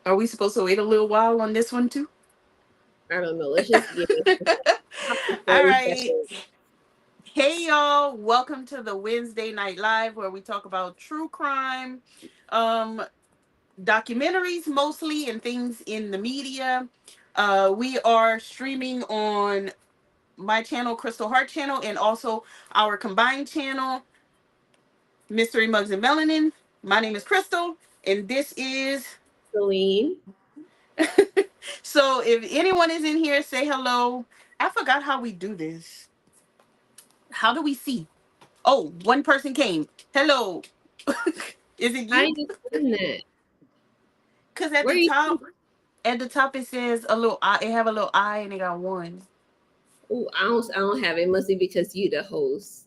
Are we supposed to wait a little while on this one too? I don't know. Let's just give it All 30 right. seconds. Hey y'all, welcome to the Wednesday Night Live where we talk about true crime, um, documentaries mostly, and things in the media. We are streaming on my channel, Crystal Heart channel, and also our combined channel, Mystery Mugs and Melanin. My name is Crystal, and this is. Celine. So if anyone is in here, say hello. I forgot how we do this. How do we see? Oh, one person came. Hello. Is it How you? do you find that? Because Where are you? at the top it says a little eye. It have a little eye and it got one. Oh, I don't have it. It must be because you the host.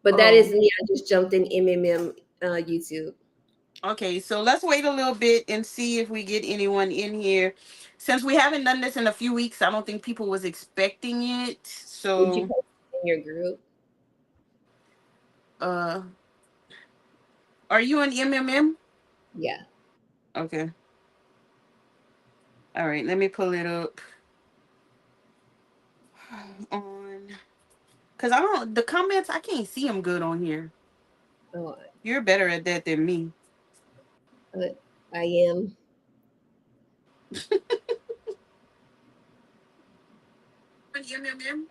But that is Oh, me. I just jumped in MMM YouTube. okay. So let's wait a little bit and see if we get anyone in here. Since we haven't done this in a few weeks, I don't think people was expecting it. Did you So, post it in your group? uh, are you an MMM? Yeah. Okay. All right. Let me pull it up on. Cause I don't the comments. I can't see them good on here. Oh, You're better at that than me. I, I am.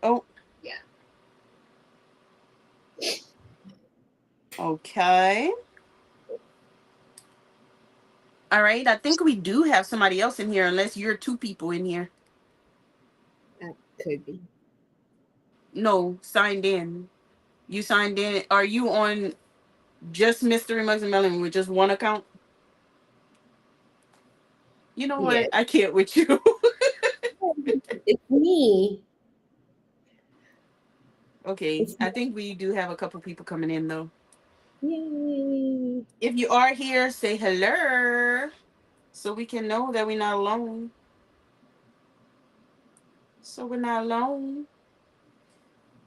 Oh, Yeah. okay. All right. I think we do have somebody else in here, unless you're two people in here. That could be. No, signed in. You signed in. Are you on just Mystery Mugs and Melon with just one account? You know Yeah. what? I can't with you. It's me. Okay. It's I think we do have a couple people coming in though. Yay. If you are here, say hello so we can know that we're not alone. So we're not alone.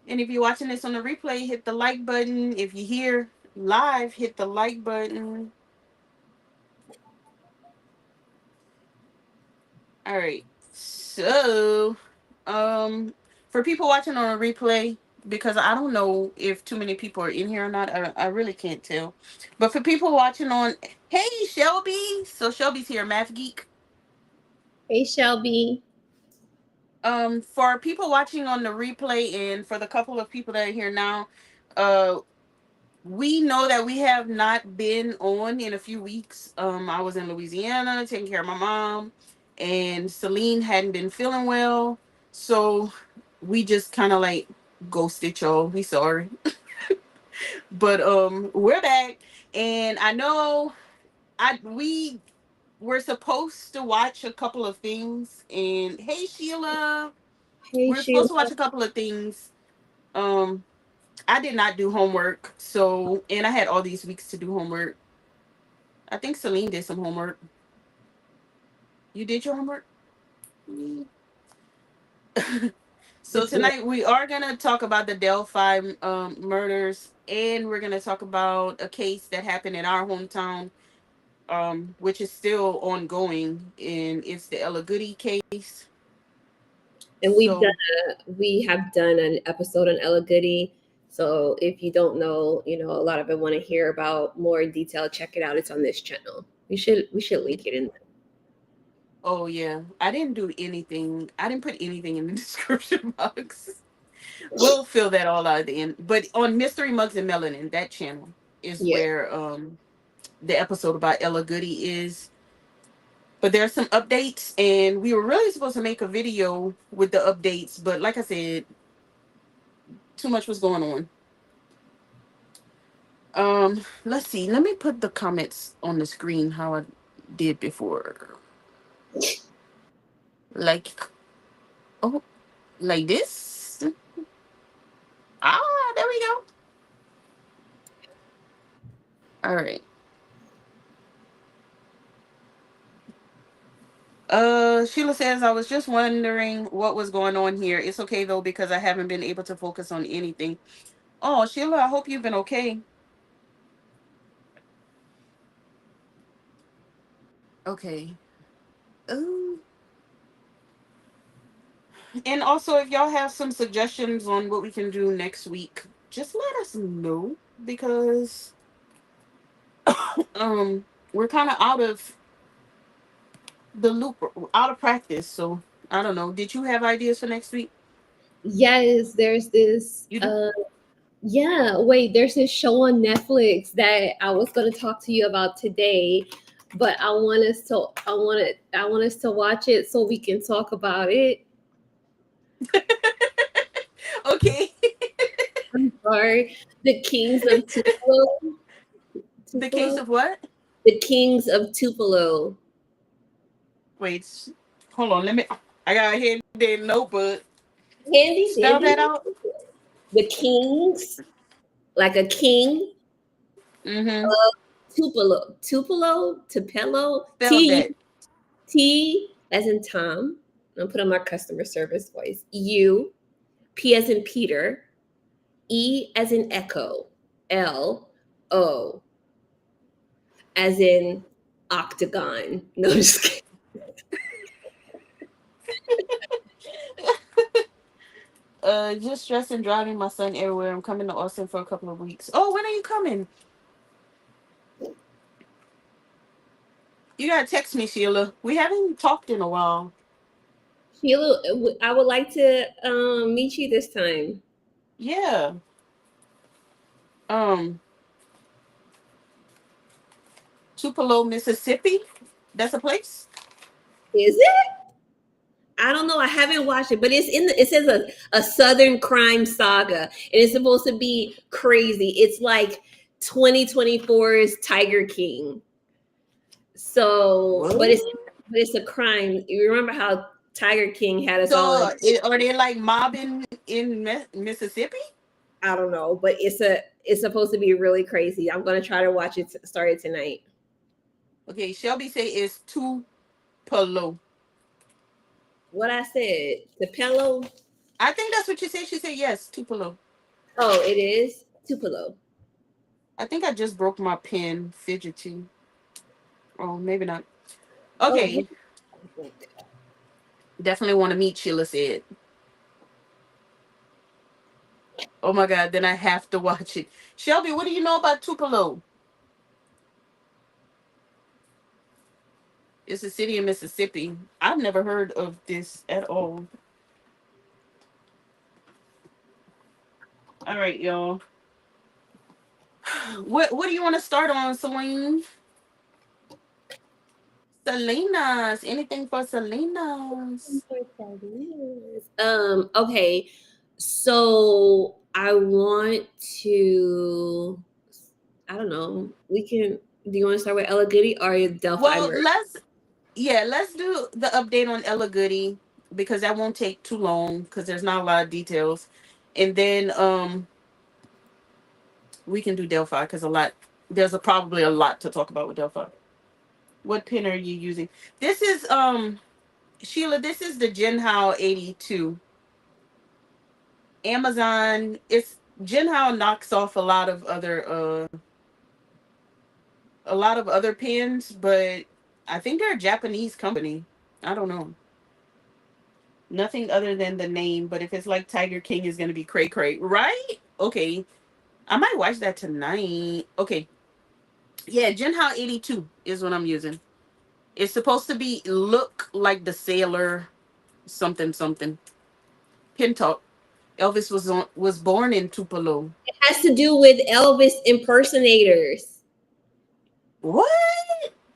And if you're watching this on the replay, hit the like button. If you're here live, hit the like button. All right. So, um, for people watching on a replay, because I don't know if too many people are in here or not, I really can't tell. But for people watching on, hey Shelby, so Shelby's here, Math Geek. Hey, Shelby. For people watching on the replay, and for the couple of people that are here now, uh, we know that we have not been on in a few weeks. I was in Louisiana taking care of my mom, and Celine hadn't been feeling well, so we just kind of like ghosted y'all. We sorry, but we're back, and I know I we were supposed to watch a couple of things. And hey Sheila, Hey, we're supposed Sheila. to watch a couple of things. Um, I did not do homework, so and I had all these weeks to do homework. I think Celine did some homework. You did your homework? Mm. So Just do tonight we are gonna talk about the Delphi murders, and we're gonna talk about a case that happened in our hometown, which is still ongoing, and it's the Ella Goodie case. and So, we have done an episode on Ella Goodie. So if you don't know, a lot of it want to hear about more in detail. Check it out. It's on this channel. We should link it in there. oh yeah, I didn't do anything. I didn't put anything in the description box. We'll fill that all out at the end. But on Mystery Mugs and Melanin, that channel is Yeah. where the episode about Ella Goodie is. But there are some updates, and we were really supposed to make a video with the updates, but like I said, too much was going on. Let's see. Let me put the comments on the screen how I did before. Like, oh, like this. Ah, there we go. All right. Sheila says, I was just wondering what was going on here. It's okay though, because I haven't been able to focus on anything. Oh, Sheila, I hope you've been okay. Okay. Um, and also, if y'all have some suggestions on what we can do next week, just let us know because um we're kind of out of the loop, out of practice. So I don't know. Did you have ideas for next week? Yes, there's this You do? yeah, wait, there's this show on Netflix that I was going to talk to you about today, but I want us to watch it so we can talk about it. Okay. I'm sorry. The Kings of Tupelo. The case Tupelo? of what? The Kings of Tupelo. Wait, hold on. Let me. I got a handy notebook. Handy Spell that dandy. out. The Kings, like a king. Mm-hmm. Tupelo. Tupelo. Tupelo. Spell that. T as in Tom. I'm put on my customer service voice. U. P as in Peter. E as in Echo. L. O as in octagon. No, I'm just kidding. Just stressing driving my son everywhere. I'm coming to Austin for a couple of weeks. Oh, when are you coming? You gotta text me, Sheila. We haven't talked in a while. Sheila, I would like to meet you this time. Yeah. Um, Tupelo, Mississippi. That's a place. Is it? I don't know. I haven't watched it, but it says a Southern crime saga, and it's supposed to be crazy. It's like 2024's Tiger King. So, What? but it's a crime. You remember how Tiger King had us all in, So, are they like mobbing in Mississippi? I don't know, but it's supposed to be really crazy. I'm gonna try to watch it started tonight. Okay, Shelby say it's Tupelo. What I said, the pillow. I think that's what you said. She said yes, Tupelo. Oh, it is Tupelo. I think I just broke my pen fidgety. Oh, maybe not. Oh, what? Okay, definitely want to meet Sheila said. Oh my god, then I have to watch it. Shelby, what do you know about Tupelo? It's a city in Mississippi. I've never heard of this at all. All right, y'all. What do you want to start on, Celine? Selena's. Anything for Selena's? Okay. So I want to. I don't know. We can. Do you want to start with Ella Goody or Delphi Well, Murray? let's do the update on Ella Goody because that won't take too long because there's not a lot of details. And then we can do Delphi because probably a lot to talk about with Delphi. What pin are you using? This is Sheila, this is the Jinhao 82. Amazon, it's Jinhao knocks off a lot of other pins, but I think they're a Japanese company. I don't know. Nothing other than the name, but if it's like Tiger King is gonna be cray cray, right? Okay. I might watch that tonight. Okay. Yeah, Jinhao 82 is what I'm using. It's supposed to be look like the sailor something something. Pin talk. Was born in Tupelo. It has to do with Elvis impersonators. What?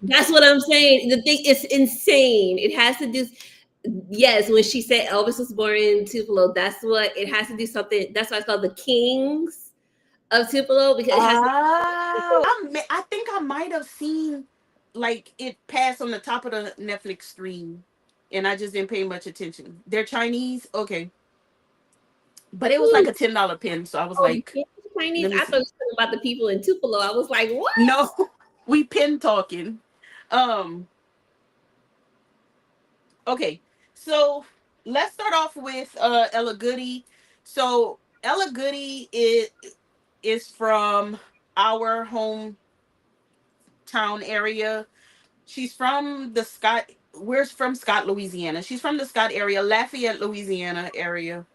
That's what I'm saying. The thing is insane. It has to do. Yes, when she said Elvis was born in Tupelo, that's what it has to do something. That's why it's called the Kings of Tupelo because it has to. Oh, I think I might have seen like it pass on the top of the Netflix screen, and I just didn't pay much attention. They're Chinese, okay, but it was like a $10 pin, so I was Oh, the like, Kings Chinese. let me I thought see. it was talking about the people in Tupelo. I was like, what? No, we pin talking. Um, okay, so let's start off with Ella Goody. So Ella Goody is from our hometown area. She's from the Scott. we're from Scott, Louisiana. She's from the Scott area, Lafayette, Louisiana area.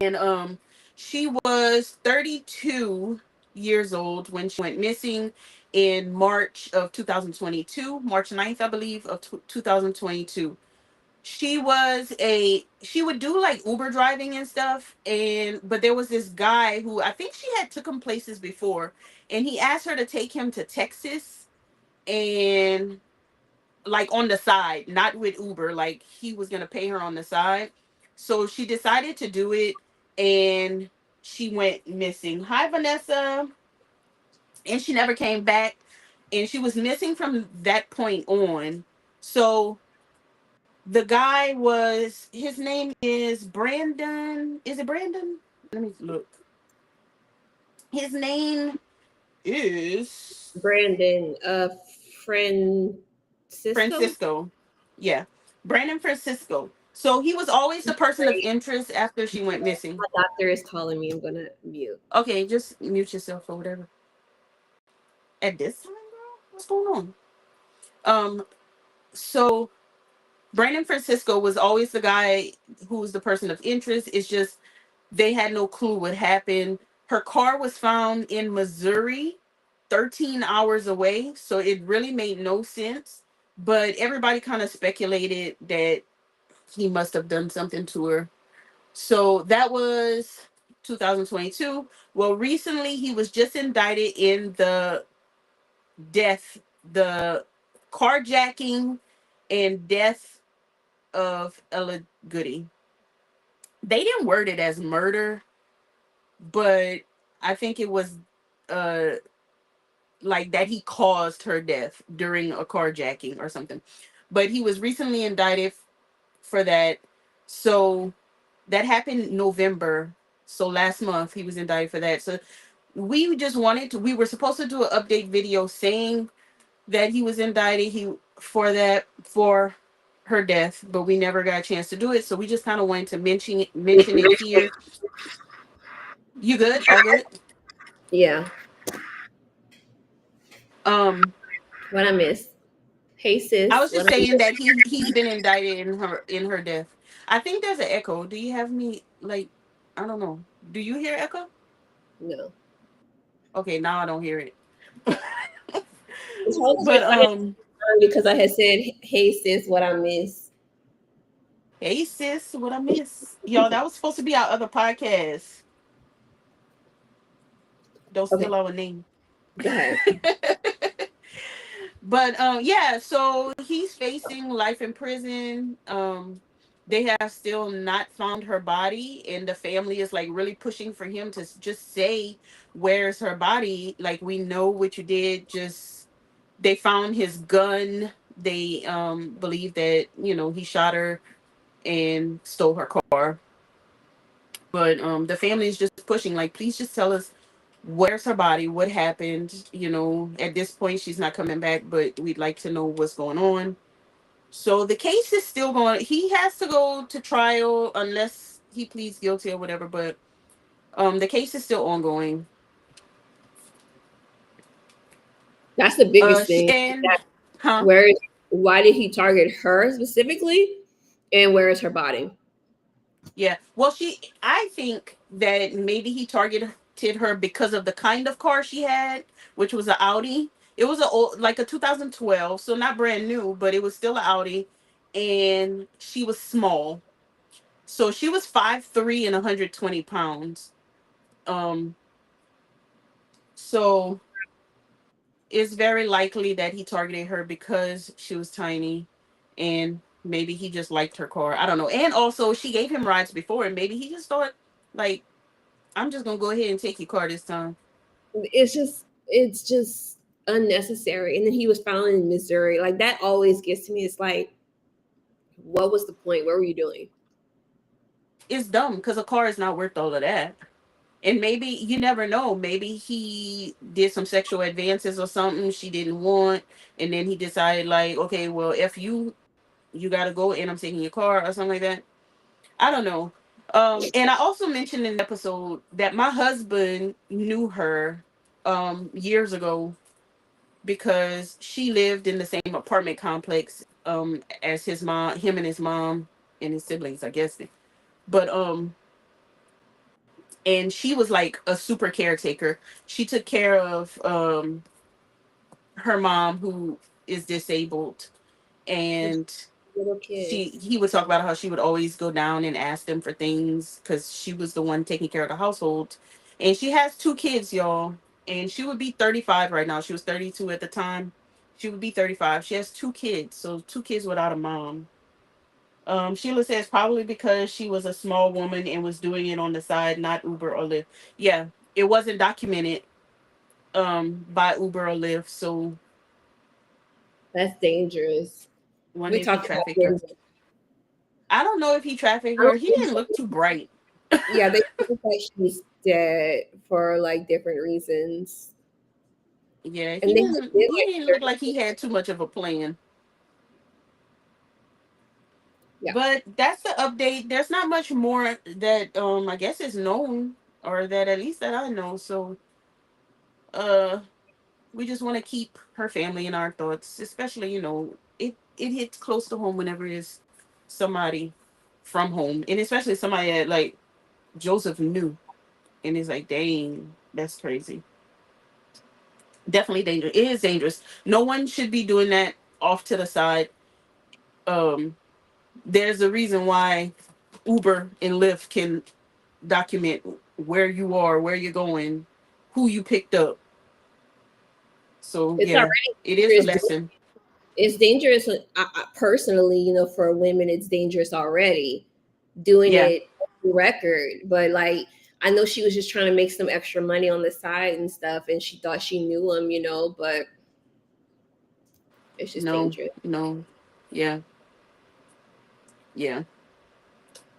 And she was 32 years old when she went missing in March of 2022, March 9th, I believe, of 2022. She would do like Uber driving and stuff, and but there was this guy who I think she had took him places before, and he asked her to take him to Texas, and like on the side, not with Uber, like he was gonna pay her on the side. So she decided to do it, and she went missing. Hi, Vanessa. And she never came back, and she was missing from that point on. So the guy was, his name is Brandon. Is it Brandon? Let me look. His name is Brandon, Francisco. Francisco. Yeah. Brandon Francisco. So he was always the person of Great. interest after she went missing. My doctor is calling me. I'm gonna mute. Okay, just mute yourself or whatever. At this time, girl? What's going on? Um, so Brandon Francisco was always the guy who was the person of interest. It's just they had no clue what happened. Her car was found in Missouri, 13 hours away. So it really made no sense. But everybody kind of speculated that he must have done something to her. So that was 2022. Well, recently he was just indicted in death, the carjacking and death of Ella Goodie. They didn't word it as murder, but I think it was uh like that he caused her death during a carjacking or something. But he was recently indicted for that. So that happened in November. So last month he was indicted for that. So we were supposed to do an update video saying that he was indicted for her death, but we never got a chance to do it. So we just kind of wanted to mention it here. You good? All good? Yeah. Um What I miss? Hey I sis. was just What I saying miss? that he's been indicted in her death. I think there's an echo. Do you have me like, I don't know. Do you hear echo? No. Okay, now I don't hear it. It's always But funny because I had said, "Hey sis, what I miss." hey sis, what I miss? Y'all, that was supposed to be our other podcast. Don't Okay, steal our name. go ahead. But yeah, so he's facing life in prison. They have still not found her body, and the family is like really pushing for him to just say where's her body. Like, we know what you did. Just, they found his gun. They believe that, he shot her and stole her car. But the family is just pushing, like, please just tell us where's her body, what happened. At this point she's not coming back, but we'd like to know what's going on. So the case is still going. He has to go to trial unless he pleads guilty or whatever, but the case is still ongoing. That's the biggest thing. And That huh? where is why did he target her specifically, and where is her body? Yeah. Well, I think that maybe he targeted her because of the kind of car she had, which was an Audi. It was like a 2012, so not brand new, but it was still an Audi, and she was small. So she was 5'3" and 120 pounds. Um, so it's very likely that he targeted her because she was tiny, and maybe he just liked her car. I don't know. And also, she gave him rides before, and maybe he just thought, like, I'm just gonna go ahead and take your car this time. It's just unnecessary. And then he was found in Missouri. Like that always gets to me. It's like, what was the point? What were you doing? It's dumb because a car is not worth all of that. And maybe, you never know. Maybe he did some sexual advances or something she didn't want, and then he decided, like, okay, well, if you gotta go, and I'm taking your car or something like that. I don't know. And I also mentioned in the episode that my husband knew her years ago because she lived in the same apartment complex. as his mom, him and his mom and his siblings, I guess. But and she was like a super caretaker. She took care of her mom who is disabled, and Little she kids. he would talk about how she would always go down and ask them for things because she was the one taking care of the household. And she has two kids, y'all, and she would be 35 right now. She was 32 at the time. She would be 35. She has two kids, so two kids without a mom. Sheila says probably because she was a small woman and was doing it on the side, not Uber or Lyft. Yeah, it wasn't documented by Uber or Lyft, so That's dangerous. wonder We if he talked about trafficked her. Denzel. I don't know if he trafficked I don't her. He think didn't so. look too bright. Yeah, they think that she's dead for like different reasons. Yeah, And they just did he like didn't look like he surgery. had too much of a plan. Yeah. But that's the update. There's not much more that I guess is known, or that at least that I know. So uh we just want to keep her family in our thoughts, especially, it hits close to home whenever it's somebody from home, and especially somebody that like Joseph knew, and it's like, dang, that's crazy. Definitely dangerous. It is dangerous. No one should be doing that off to the side. um there's a reason why Uber and Lyft can document where you are, where you're going, who you picked up. So It's yeah, already it is a dangerous. lesson. It's dangerous. Personally, for women, it's dangerous already doing Yeah, it on record. But like, I know she was just trying to make some extra money on the side and stuff, and she thought she knew him, but it's just no, dangerous. no, yeah, yeah.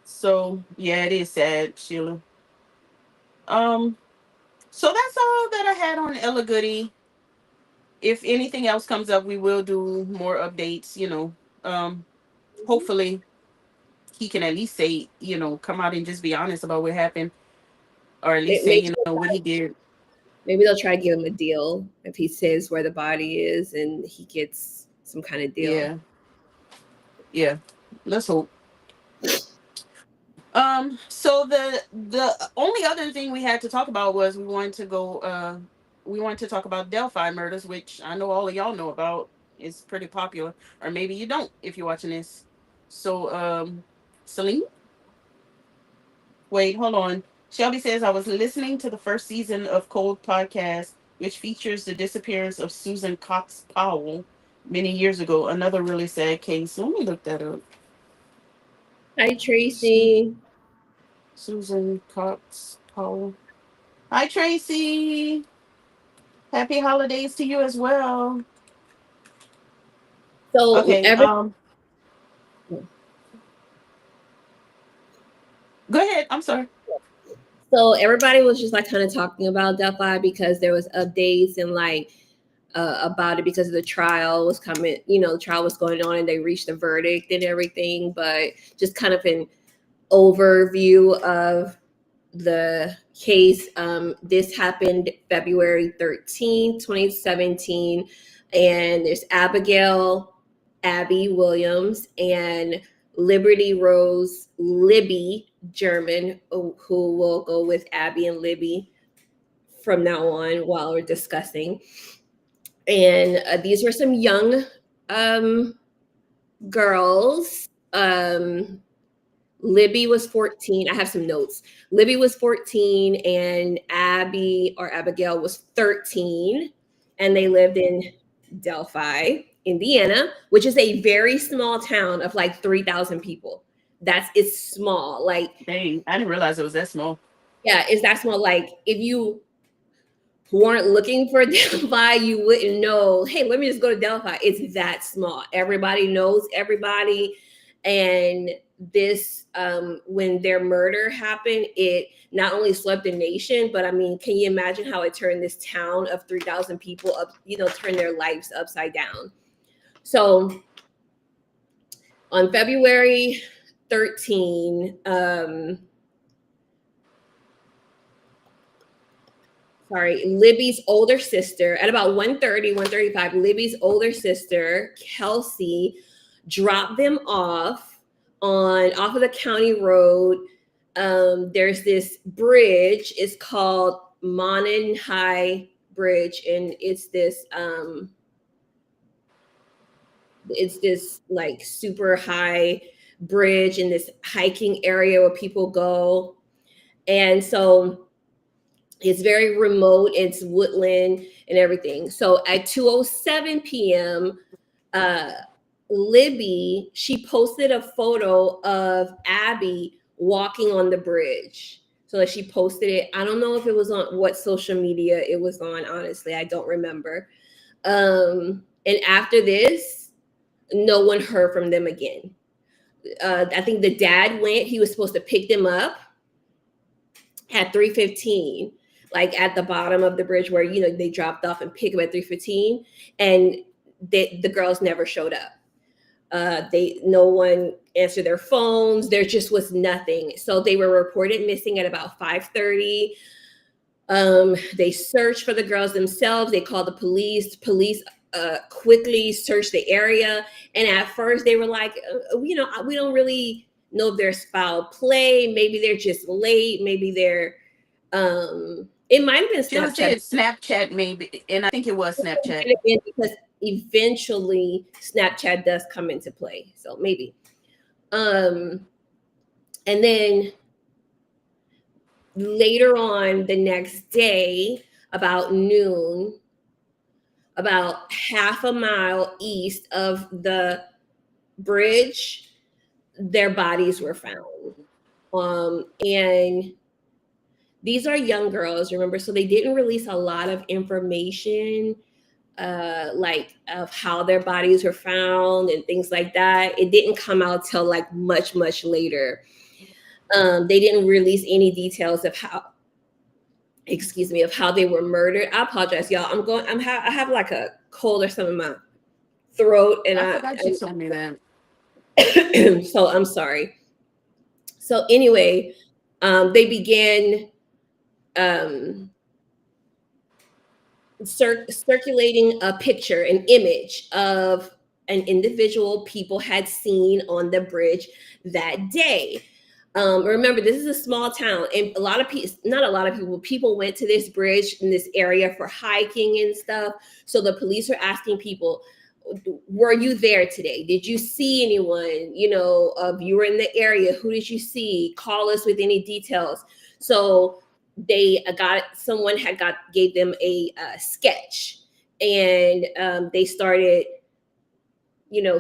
So yeah, it is sad, Sheila. Um, so that's all that I had on Ella Goodie. If anything else comes up, we will do more updates. Um, Mhm. hopefully he can at least say, come out and just be honest about what happened, or at least say, Maybe what he did. maybe they'll try to give him a deal if he says where the body is and he gets some kind of deal. Yeah, yeah. Let's hope. So the only other thing we had to talk about was we wanted to talk about Delphi murders, which I know all of y'all know about. It's pretty popular, or maybe you don't if you're watching this. So Celine, wait, hold on. Shelby says I was listening to the first season of Cold podcast, which features the disappearance of Susan Cox Powell many years ago. Another really sad case. Let me look that up. Hi, Su- Tracy. Susan Cox Powell. Hi, Tracy. Happy holidays to you as well. So Okay. every Go ahead. I'm sorry. so everybody was just like kind of talking about Delphi because there was updates and like about it because of the trial was coming. The trial was going on and they reached a verdict and everything. But just kind of an overview of the case. This happened February 13th, 2017. And there's Abby Williams and Liberty Rose Libby German, who will go with Abby and Libby from now on while we're discussing. And these were some young um, girls. Libby was 14. I have some notes. Libby was 14 and Abby or Abigail was 13. And they lived in Delphi, Indiana, which is a very small town of like 3,000 people. It's small. Like, Dang, I didn't realize it was that small. yeah, it's that small. Like, if you weren't looking for Delphi, you wouldn't know, hey, let me just go to Delphi. It's that small. Everybody knows everybody. And this, when their murder happened, it not only swept the nation, but I mean, can you imagine how it turned this town of 3,000 people up, turn their lives upside down? So on February 13, Libby's older sister at about 1:30, 1:35, Libby's older sister, Kelsey, dropped them off of the county road. There's this bridge. It's called Monon High Bridge, and it's this like super high bridge in this hiking area where people go. And so it's very remote, it's woodland and everything. So at 2:07 p.m., uh, Libby, she posted a photo of Abby walking on the bridge. So that she posted it. I don't know if it was on what social media it was on, honestly. I don't remember. And after this, no one heard from them again. I think the dad went, he was supposed to pick them up at 3:15, like at the bottom of the bridge where they dropped off and pick them at 3:15, and the girls never showed up. No one answered their phones. There just was nothing. So they were reported missing at about 5:30. They searched for the girls themselves. They called the police. Police quickly searched the area. And at first they were like, we don't really know if there's foul play. Maybe they're just late. Maybe they're, it might have been She was Snapchat. saying Snapchat maybe, and I think it was Snapchat. Because eventually Snapchat does come into play. So maybe. And then later on the next day, about noon, about half a mile east of the bridge, their bodies were found. And these are young girls, remember, so they didn't release a lot of information, like of how their bodies were found and things like that. It didn't come out till like much, much later. They didn't release any details of how they were murdered. I apologize, y'all. I have like a cold or something in my throat, and I forgot you told me that. so I'm sorry. So anyway, they began circulating a picture, an image of an individual people had seen on the bridge that day. Remember, this is a small town, and not a lot of people went to this bridge in this area for hiking and stuff. So the police are asking people, were you there today? Did you see anyone? If you were in the area, who did you see? Call us with any details. So they gave them a sketch, and they started,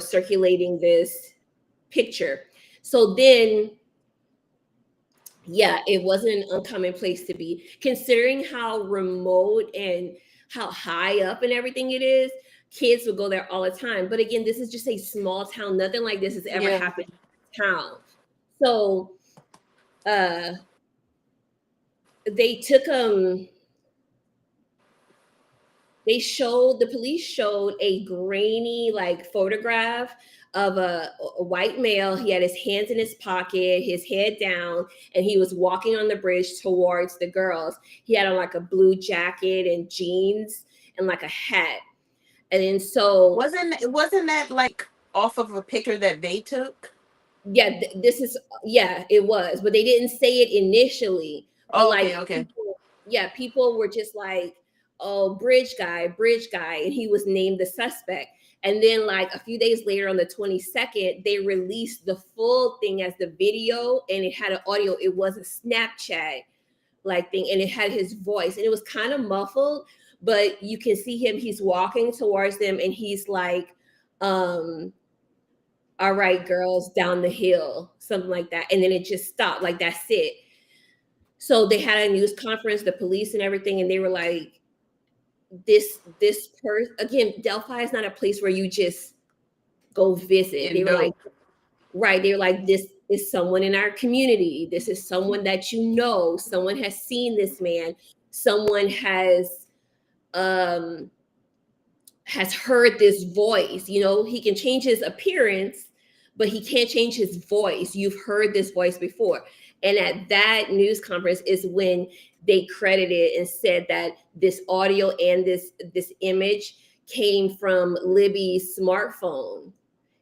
circulating this picture. So then, yeah, it wasn't an uncommon place to be, considering how remote and how high up and everything it is. Kids would go there all the time. But again, this is just a small town. Nothing like this has ever happened in town. So they took the police showed a grainy like photograph of a white male. He had his hands in his pocket, his head down, and he was walking on the bridge towards the girls. He had on like a blue jacket and jeans and like a hat. And then so wasn't that like off of a picture that they took? Yeah, it was, but they didn't say it initially. But Okay. People were just like, oh, bridge guy, and he was named the suspect. And then like a few days later on the 22nd, they released the full thing as the video, and it had an audio. It was a Snapchat like thing, and it had his voice, and it was kind of muffled, but you can see him. He's walking towards them, and he's like, all right, girls, down the hill, something like that. And then it just stopped, like that's it. So they had a news conference, the police and everything, and they were like, this person, again, Delphi is not a place where you just go visit. They were like, right, they were like, this is someone in our community. This is someone that someone has seen this man. Someone has heard this voice. He can change his appearance, but he can't change his voice. You've heard this voice before. And at that news conference is when they credited and said that this audio and this image came from Libby's smartphone.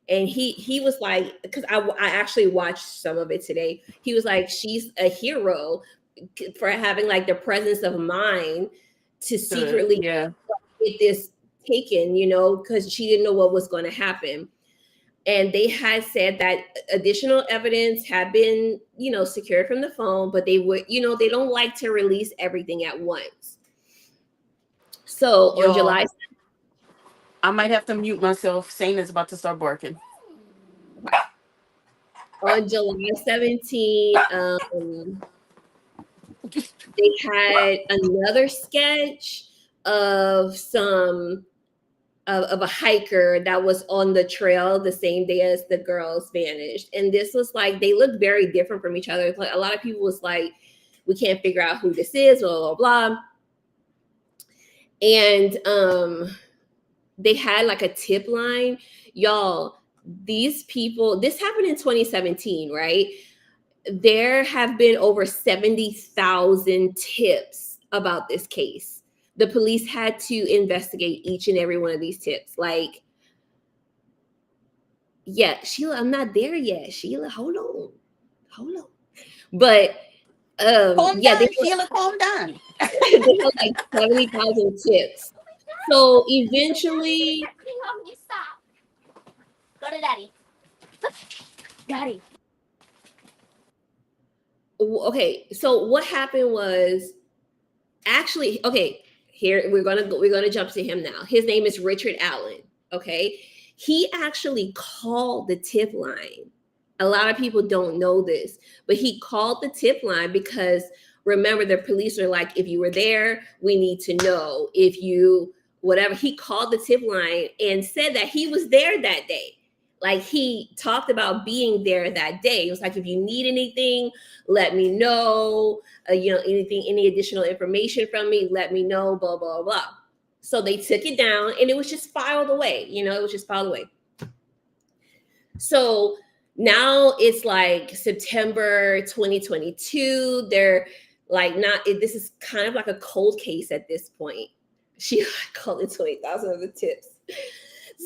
And he was like, because I actually watched some of it today. He was like, she's a hero for having like the presence of mind to secretly Yeah. get this taken, because she didn't know what was going to happen. And they had said that additional evidence had been, secured from the phone, but they would, they don't like to release everything at once. So on Y'all, July I might have to mute myself. Sane is about to start barking. on July 17th, they had another sketch of some of a hiker that was on the trail the same day as the girls vanished. And this was like, they looked very different from each other. Like, a lot of people was like, we can't figure out who this is, blah, blah, blah. And they had like a tip line. Y'all, these people, this happened in 2017, right? There have been over 70,000 tips about this case. The police had to investigate each and every one of these tips. Like, yeah, Sheila, I'm not there yet. Sheila, hold on. But Calm yeah, down, Sheila. Calm down. they had like 70,000 tips. So eventually, Stop. Go to daddy. Daddy. okay. So what happened was, actually, okay, here we're gonna jump to him now. His name is Richard Allen. Okay, he actually called the tip line. A lot of people don't know this, but he called the tip line because, remember, the police are like, if you were there, we need to know. If you whatever, he called the tip line and said that he was there that day. Like, he talked about being there that day. It was like, if you need anything, let me know. Anything, any additional information from me, let me know, blah, blah, blah. So they took it down and it was just filed away. It was just filed away. So now it's like September 2022. They're like, this is kind of like a cold case at this point. She called it 20,000 of the tips.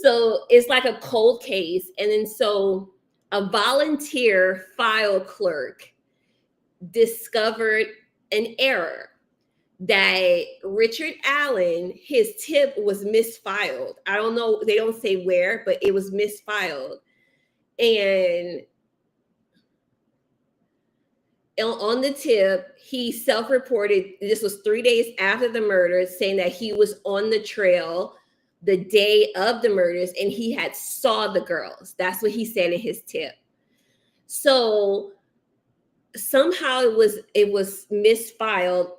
So it's like a cold case. And then so a volunteer file clerk discovered an error that Richard Allen, his tip was misfiled. I don't know, they don't say where, but it was misfiled. And on the tip, he self-reported, this was 3 days after the murders, saying that he was on the trail the day of the murders and he had saw the girls. That's what he said in his tip. So somehow it was misfiled.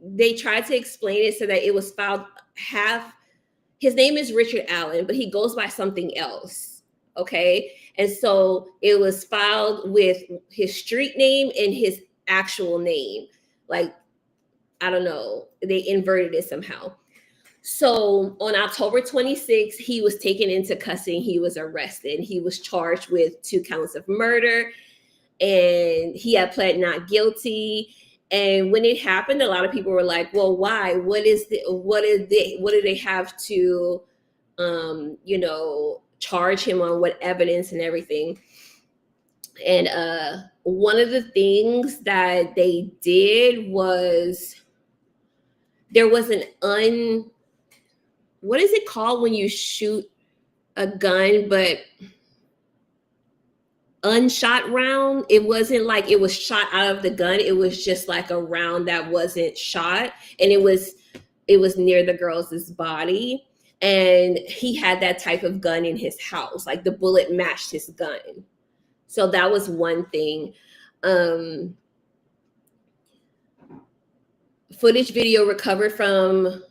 They tried to explain it so that it was filed his name is Richard Allen, but he goes by something else. Okay. And so it was filed with his street name and his actual name. Like, I don't know, they inverted it somehow. So on October 26th, he was taken into custody. He was arrested. He was charged with 2 counts of murder, and he had pled not guilty. And when it happened, a lot of people were like, well, why? What do they have to, charge him on, what evidence and everything? And one of the things that they did was, there was what is it called when you shoot a gun, but unshot round? It wasn't like it was shot out of the gun. It was just like a round that wasn't shot. And it was near the girl's body. And he had that type of gun in his house. Like, the bullet matched his gun. So that was one thing. Footage video recovered from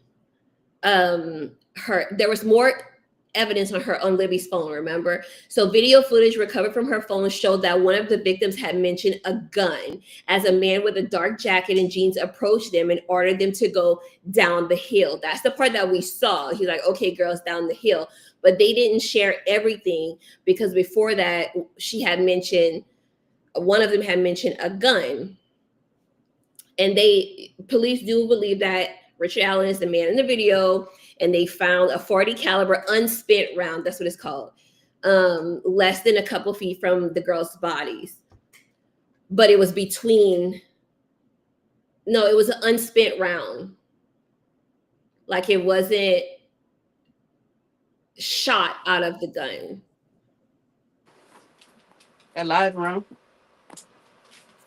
her. There was more evidence on Libby's phone, remember? So video footage recovered from her phone showed that one of the victims had mentioned a gun as a man with a dark jacket and jeans approached them and ordered them to go down the hill. That's the part that we saw. He's like, okay, girls, down the hill. But they didn't share everything, because before that, one of them had mentioned a gun. And police do believe that Richard Allen is the man in the video, and they found a .40 caliber unspent round. That's what it's called. less than a couple feet from the girls' bodies. But it was between, no, it was an unspent round. Like it wasn't shot out of the gun. A live round. I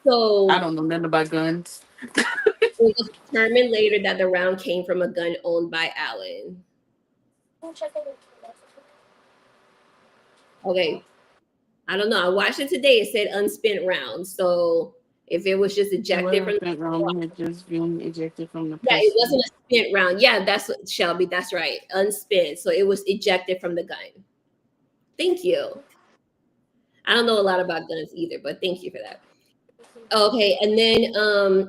So don't know nothing about guns. it was determined later that the round came from a gun owned by Allen. Okay, I don't know. I watched it today. It said unspent round. So if it was just It ejected from, wasn't spent round. It had just been ejected from the yeah, it pistol. wasn't a spent round. Yeah, that's what, Shelby. That's right. Unspent. So it was ejected from the gun. Thank you. I don't know a lot about guns either, but thank you for that. Okay, and then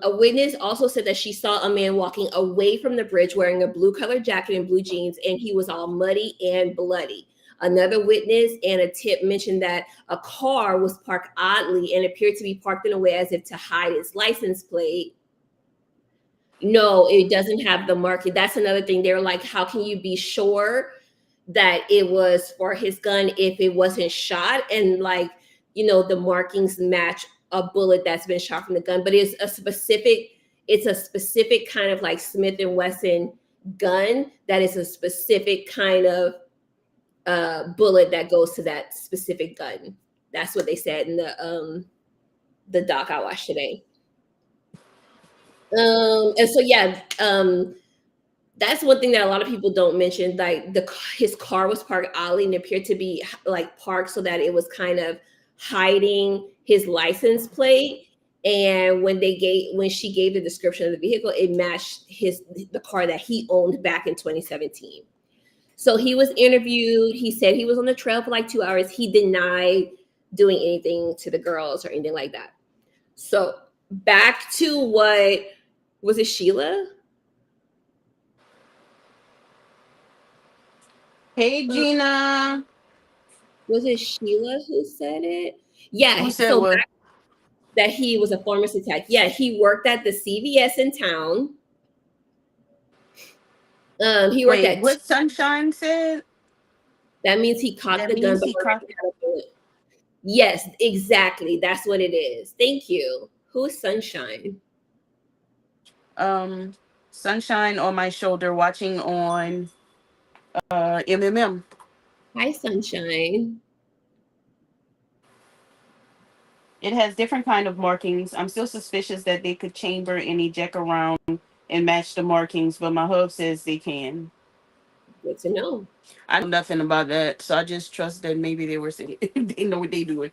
a witness also said that she saw a man walking away from the bridge wearing a blue colored jacket and blue jeans, and he was all muddy and bloody. Another witness and a tip mentioned that a car was parked oddly and appeared to be parked in a way as if to hide its license plate. No, it doesn't have the marking. That's another thing. They're like, how can you be sure that it was for his gun if it wasn't shot? And like, the markings match a bullet that's been shot from the gun, but it's a specific kind of like Smith and Wesson gun that is a specific kind of bullet that goes to that specific gun. That's what they said in the doc I watched today. And so yeah, that's one thing that a lot of people don't mention. Like his car was parked oddly and appeared to be like parked so that it was kind of hiding his license plate. And when she gave the description of the vehicle, it matched the car that he owned back in 2017. So he was interviewed. He said he was on the trail for like 2 hours. He denied doing anything to the girls or anything like that. So back to what was it, Sheila? Hey, Gina. Was it Sheila who said it? Yeah. Who said So what? back that he was a pharmacy tech. Yeah, he worked at the CVS in town. He worked Wait, at. what Sunshine said? That means he cocked That the gun, means but he already caught had a bullet. Yes, exactly. That's what it is. Thank you. Who is Sunshine? um Sunshine on my shoulder watching on MMM. Hi, Sunshine. It has different kind of markings. I'm still suspicious that they could chamber and eject around and match the markings, but my hub says they can. Good to know. I know nothing about that, so I just trust that maybe they were saying they know what they doing.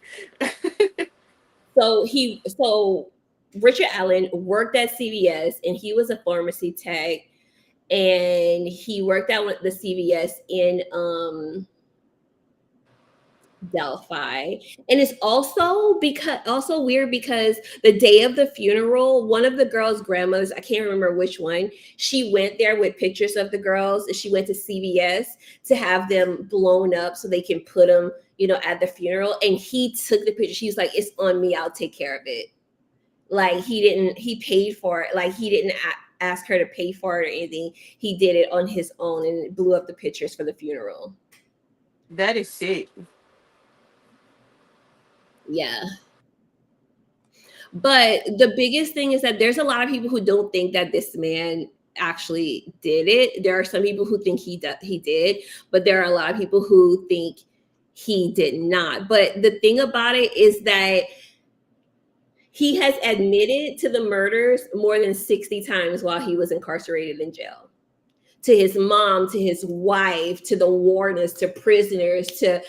So Richard Allen worked at CVS and he was a pharmacy tech, and he worked out with the CVS in Delphi. And it's also weird because the day of the funeral, one of the girls' grandmothers, I can't remember which one, she went there with pictures of the girls, and she went to CVS to have them blown up so they can put them, at the funeral. And he took the picture. She was like, "It's on me. I'll take care of it." Like he paid for it. Like he didn't ask her to pay for it or anything. He did it on his own and blew up the pictures for the funeral. That is sick. Yeah. But the biggest thing is that there's a lot of people who don't think that this man actually did it. There are some people who think he did, but there are a lot of people who think he did not. But the thing about it is that he has admitted to the murders more than 60 times while he was incarcerated in jail. To his mom, to his wife, to the wardens, to prisoners, to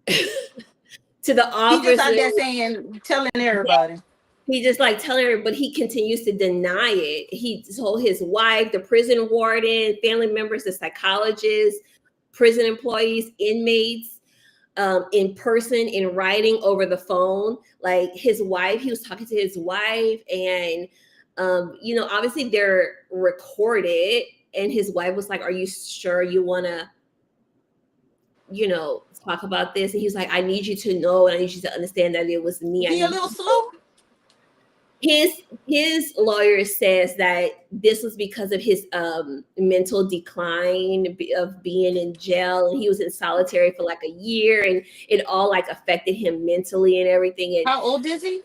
to the He just out officers. there saying, telling everybody. He just like telling her, but he continues to deny it. He told his wife, the prison warden, family members, the psychologists, prison employees, inmates, in person, in writing, over the phone. Like his wife, he was talking to his wife, and obviously they're recorded. And his wife was like, "Are you sure you want to, talk about this?" And he was like, "I need you to know, and I need you to understand that it was me. I He a need little you." slow. his his lawyer says that this was because of his mental decline of being in jail, and he was in solitary for like a year, and it all like affected him mentally and everything. And How old is he?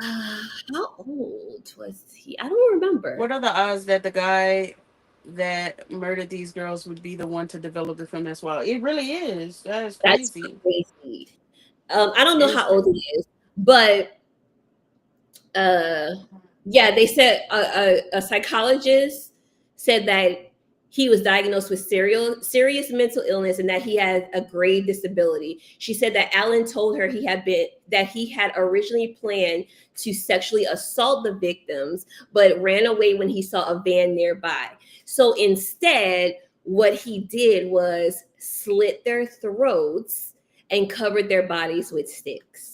uh, how old was he? I don't remember. What are the odds that the guy that murdered these girls would be the one to develop the film as well? It really is. That is That's crazy. crazy. I don't It know is how old crazy. he is, but uh yeah, they said a psychologist said that he was diagnosed with serious mental illness and that he had a grave disability. She said that Allen told her he had originally planned to sexually assault the victims, but ran away when he saw a van nearby. So instead, what he did was slit their throats and covered their bodies with sticks.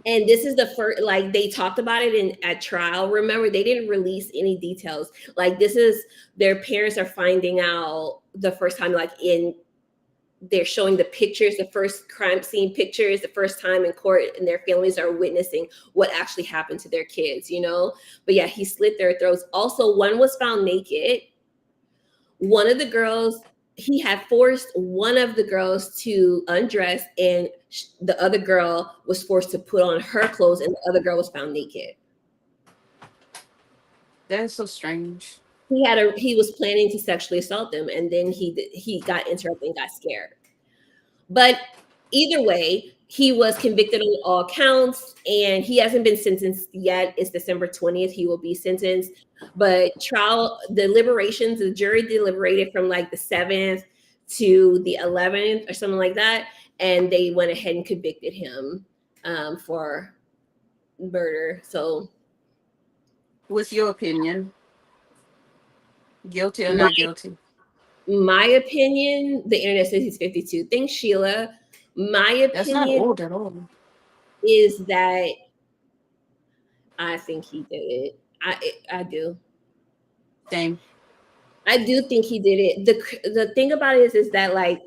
And this is the first, like, they talked about it in at trial. Remember, they didn't release any details. Like, this is their parents are finding out the first time, like, in they're showing the pictures, the first crime scene pictures, the first time in court, and their families are witnessing what actually happened to their kids, you know. But yeah, he slit their throats. Also, one was found naked. One of the girls, he had forced one of the girls to undress, and the other girl was forced to put on her clothes, and the other girl was found naked. That is so strange. He was planning to sexually assault them, and then he got interrupted and got scared. But either way, he was convicted on all counts, and he hasn't been sentenced yet. It's December 20th. He will be sentenced. But trial deliberations, the jury deliberated from like the 7th to the 11th or something like that. And they went ahead and convicted him for murder. So What's your opinion? Guilty or my not guilty? my opinion, the internet says he's 52. Thanks, Sheila. My That's not opinion old at all. is that I think he did it. I do. Same. I do think he did it. The thing about it is that like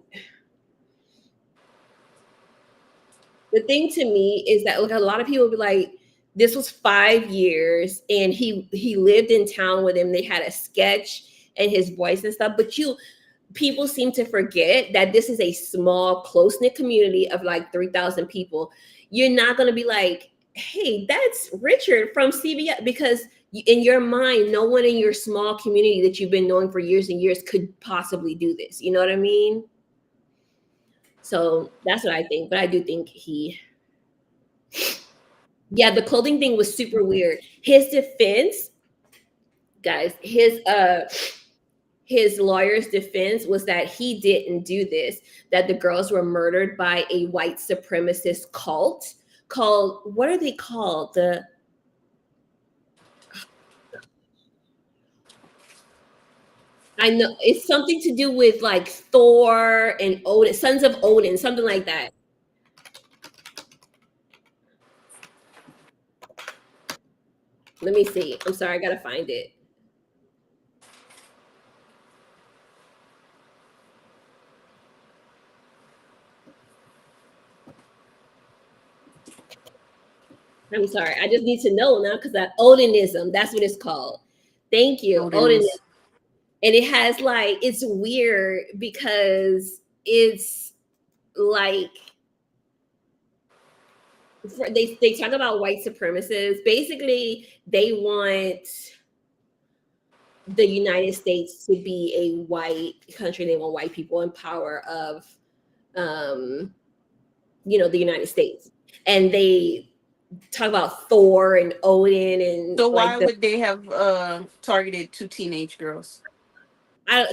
the thing to me is that like a lot of people be like, this was 5 years, and he lived in town with him. They had a sketch and his voice and stuff. But people seem to forget that this is a small, close knit community of like 3,000 people. You're not going to be like, hey, that's Richard from CBS, because in your mind, no one in your small community that you've been knowing for years and years could possibly do this. You know what I mean? So that's what I think. But I do think yeah, the clothing thing was super weird. His defense, guys, his lawyer's defense was that he didn't do this, that the girls were murdered by a white supremacist cult called, what are they called? I know it's something to do with like Thor and Odin, sons of Odin, something like that. Let me see. I'm sorry, I gotta find it. I'm sorry. I just need to know now because that Odinism, that's what it's called. Thank you. Odinism. Odin's. And it has like, it's weird because it's like they talk about white supremacists. Basically, they want the United States to be a white country. They want white people in power of um, the United States. And they talk about Thor and Odin and So like why would they have targeted two teenage girls?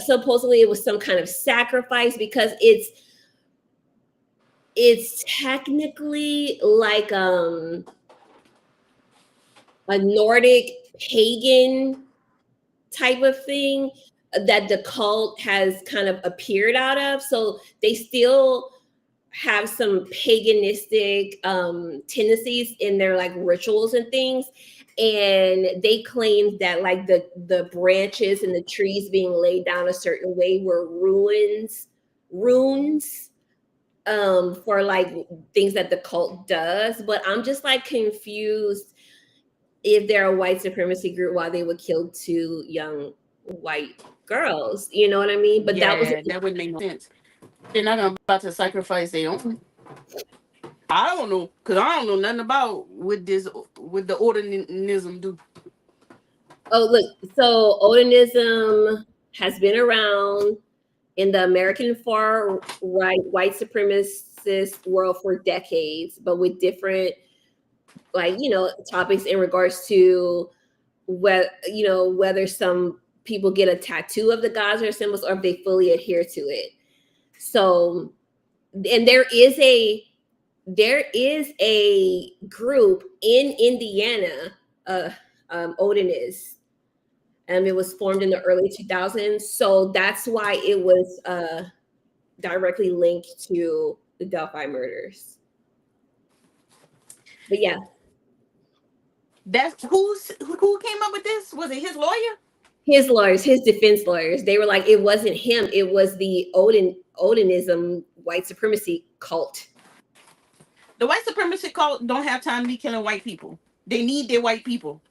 supposedly it was some kind of sacrifice because it's technically like a Nordic pagan type of thing that the cult has kind of appeared out of. So they still have some paganistic tendencies in their like rituals and things. And they claimed that like the branches and the trees being laid down a certain way were runes. for like things that the cult does, but I'm just like confused if they're a white supremacy group why they would kill two young white girls. You know what I mean? But that was Yeah, that would make no sense. They're not about to sacrifice their own. I don't know, cause I don't know nothing about with the organism do. oh look, so Odinism has been around in the American far right white supremacist world for decades, but with different like topics in regards to whether some people get a tattoo of the gods or symbols or if they fully adhere to it. So, and there is a group in Indiana, Odinist, and it was formed in the early 2000s. So that's why it was directly linked to the Delphi murders. But yeah, That's who came up with this? Was it his lawyer? his lawyers, his defense lawyers, they were like, it wasn't him, it was the Odinism white supremacy cult. The white supremacy cult don't have time to be killing white people. They need their white people.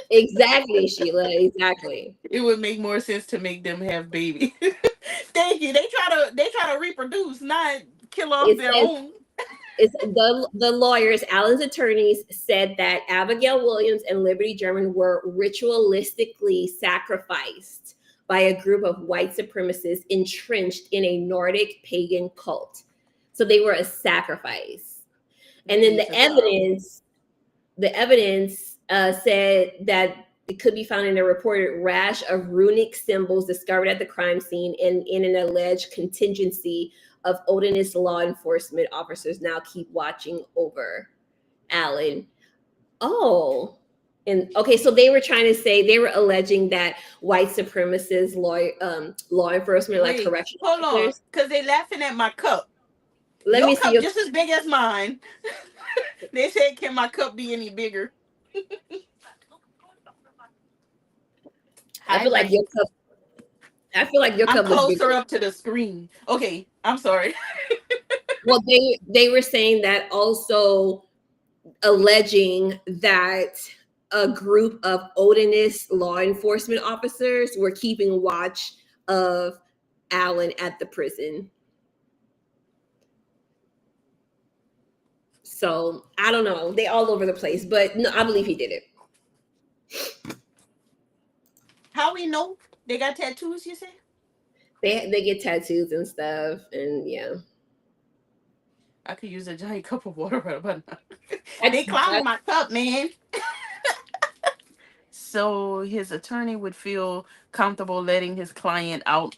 Exactly, Sheila. Exactly. It would make more sense to make them have baby. Thank you. They try to reproduce, not kill off It their says own. it's the lawyers, Allen's attorneys said that Abigail Williams and Liberty German were ritualistically sacrificed by a group of white supremacists entrenched in a Nordic pagan cult. So they were a sacrifice. And then the evidence said that it could be found in a reported rash of runic symbols discovered at the crime scene and in an alleged contingency of Odinist law enforcement officers now keep watching over Allen. Oh, and okay, so they were trying to say they were alleging that white supremacist law enforcement, like Wait, correctional hold on, officers. because they laughing at my cup. Let Your me see. cup just as big as mine. They said, "Can my cup be any bigger?" I Hi, feel like Rice. your cup. I feel like your I'm cup is bigger. closer up to the screen. Okay, I'm sorry. Well, they were saying that also, alleging that a group of Odinist law enforcement officers were keeping watch of Allen at the prison. So I don't know. They all over the place, but no, I believe he did it. How we know they got tattoos? You say? They get tattoos and stuff, and yeah. I could use a giant cup of water right about now. I, They I, clowning my cup, man. So his attorney would feel comfortable letting his client out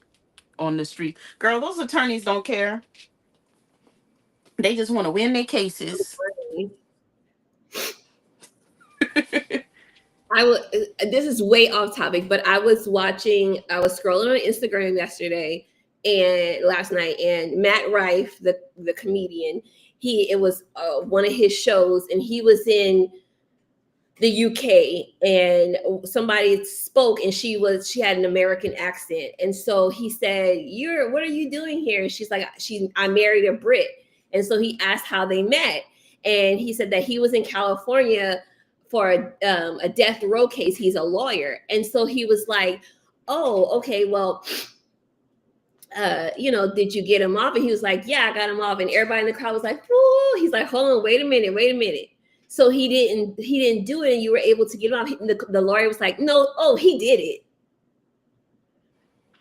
on the street. Girl, those attorneys don't care. They just want to win their cases. I would. This is way off topic, but I was scrolling on Instagram yesterday and last night, and Matt Rife, the comedian, it was one of his shows, and he was in the UK, and somebody spoke, and she had an American accent, and so he said, what are you doing here?" And she's like, "I married a Brit," and so he asked how they met, and he said that he was in California for a death row case. He's a lawyer, and so he was like, "Oh, okay, well." Did you get him off? And he was like, "Yeah, I got him off." And everybody in the crowd was like, "Whoa!" He's like, "Hold on, wait a minute." So he didn't do it, and you were able to get him off. The lawyer was like, "No, oh, he did it."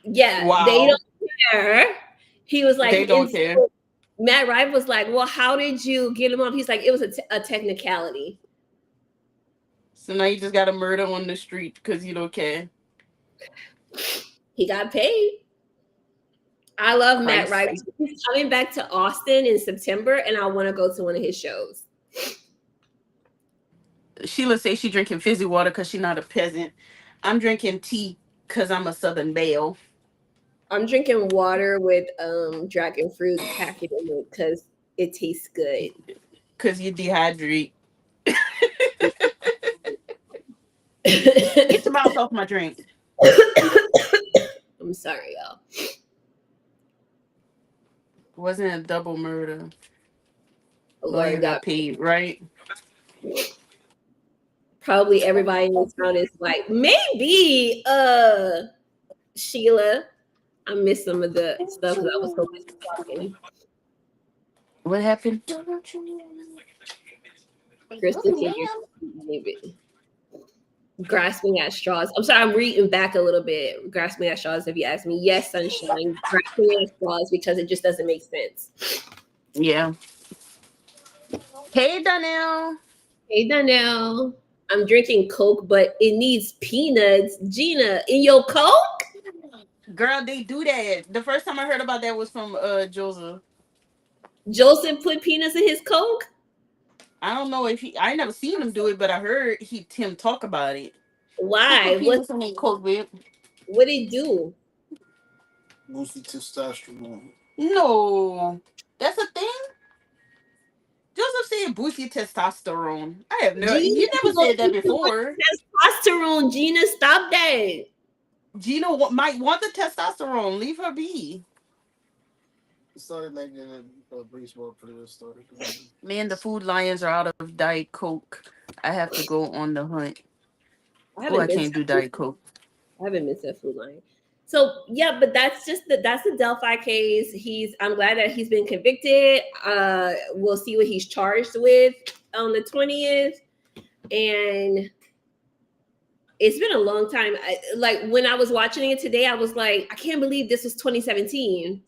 Yeah, they Wow. don't care. He was like, They don't care. Matt Rife was like, "Well, how did you get him off?" He's like, "It was a technicality." So now you just got a murder on the street because you don't care. He got paid. I love Matt Christ Rife. sake. He's coming back to Austin in September, and I want to go to one of his shows. Sheila says she drinking fizzy water because she's not a peasant. I'm drinking tea because I'm a Southern belle. I'm drinking water with dragon fruit packet in it because it tastes good. Because you dehydrate. I'm Get your mouth off my drink. I'm sorry, y'all. Wasn't a double murder. Lori Lawyer got got paid, right? probably everybody in this town is like, maybe Sheila. I missed some of the stuff that I was so busy talking. What happened? Kristen said you're maybe grasping at straws. I'm sorry, I'm reading back a little bit. Grasping at straws, if you ask me. Yes, sunshine. Grasping at straws because it just doesn't make sense. Yeah. Hey, Donnell. Hey, Donnell. I'm drinking Coke, but it needs peanuts. Gina, in your Coke? Girl, they do that. The first time I heard about that was from Joseph. Joseph put peanuts in his Coke? I don't know if he. I never seen him do it, but I heard him talk about it. Who put Why? penis in a Coke, babe? What did he do? Mostly testosterone. No, that's a thing. Joseph said boost your testosterone. I have no. Gina, You you never go said that eat too much before. testosterone. Gina, stop that. Gina might want the testosterone. Leave her be. It started like a baseball player started. Man, the food lions are out of Diet Coke. I have to go on the hunt. I Oh, I haven't been to can't do Diet Coke. I haven't been to a food line. So yeah, but that's the Delphi case. I'm glad that he's been convicted. We'll see what he's charged with on the 20th. And it's been a long time. Like when I was watching it today, I was like, I can't believe this was 2017.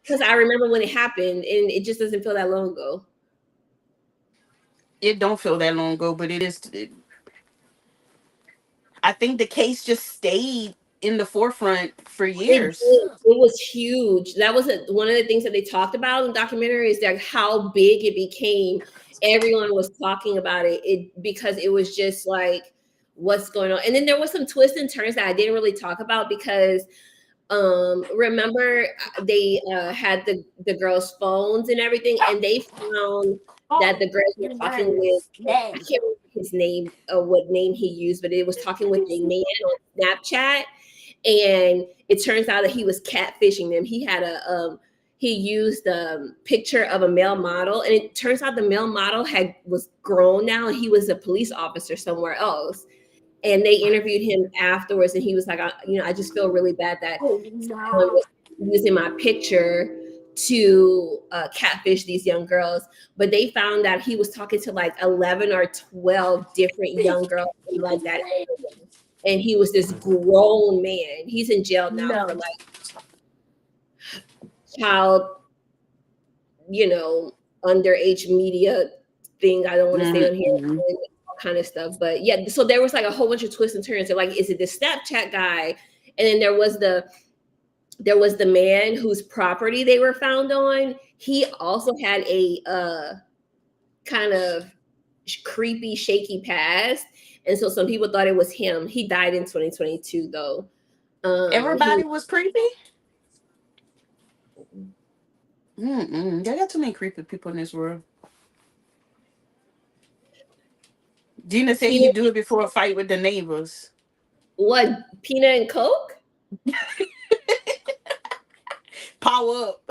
Because I remember when it happened and it just doesn't feel that long ago. It don't feel that long ago, but it is. I think the case just stayed in the forefront for It years. did. It was huge. That was one of the things that they talked about in the documentary is that how big it became. Everyone was talking about it because it was just like what's going on. And then there was some twists and turns that I didn't really talk about because remember they had the girls' phones and everything, and they found that the girls were talking with I can't remember his name or what name he used, but it was talking with a man on Snapchat, and it turns out that he was catfishing them. He had he used a picture of a male model, and it turns out the male model was grown now, and he was a police officer somewhere else. And they interviewed him afterwards, and he was like, I just feel really bad that someone was using my picture to catfish these young girls. But they found that he was talking to like 11 or 12 different young girls in like that area. And he was this grown man. He's in jail now for like child, underage media thing. I don't want to say on here. Mm-hmm. All kind of stuff. But yeah, so there was like a whole bunch of twists and turns. So like, is it the Snapchat guy? And then there was the man whose property they were found on. He also had a kind of creepy, shaky past. And so some people thought it was him. He died in 2022, though. Everybody was creepy. They got too many creepy people in this world. Gina said Peanut, you do it before a fight with the neighbors. what? Peanut and Coke? Power up.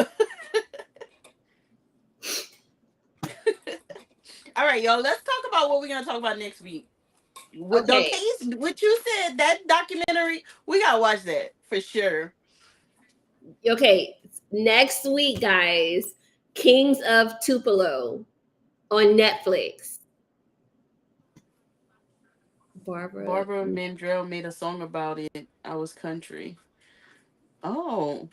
All right, y'all. Let's talk about what we're gonna talk about next week. With the Okay. case, what you said, that documentary, we gotta watch that for sure. Okay. Next week, guys, Kings of Tupelo on Netflix. Barbara Mandrell made a song about it. I was country. Oh,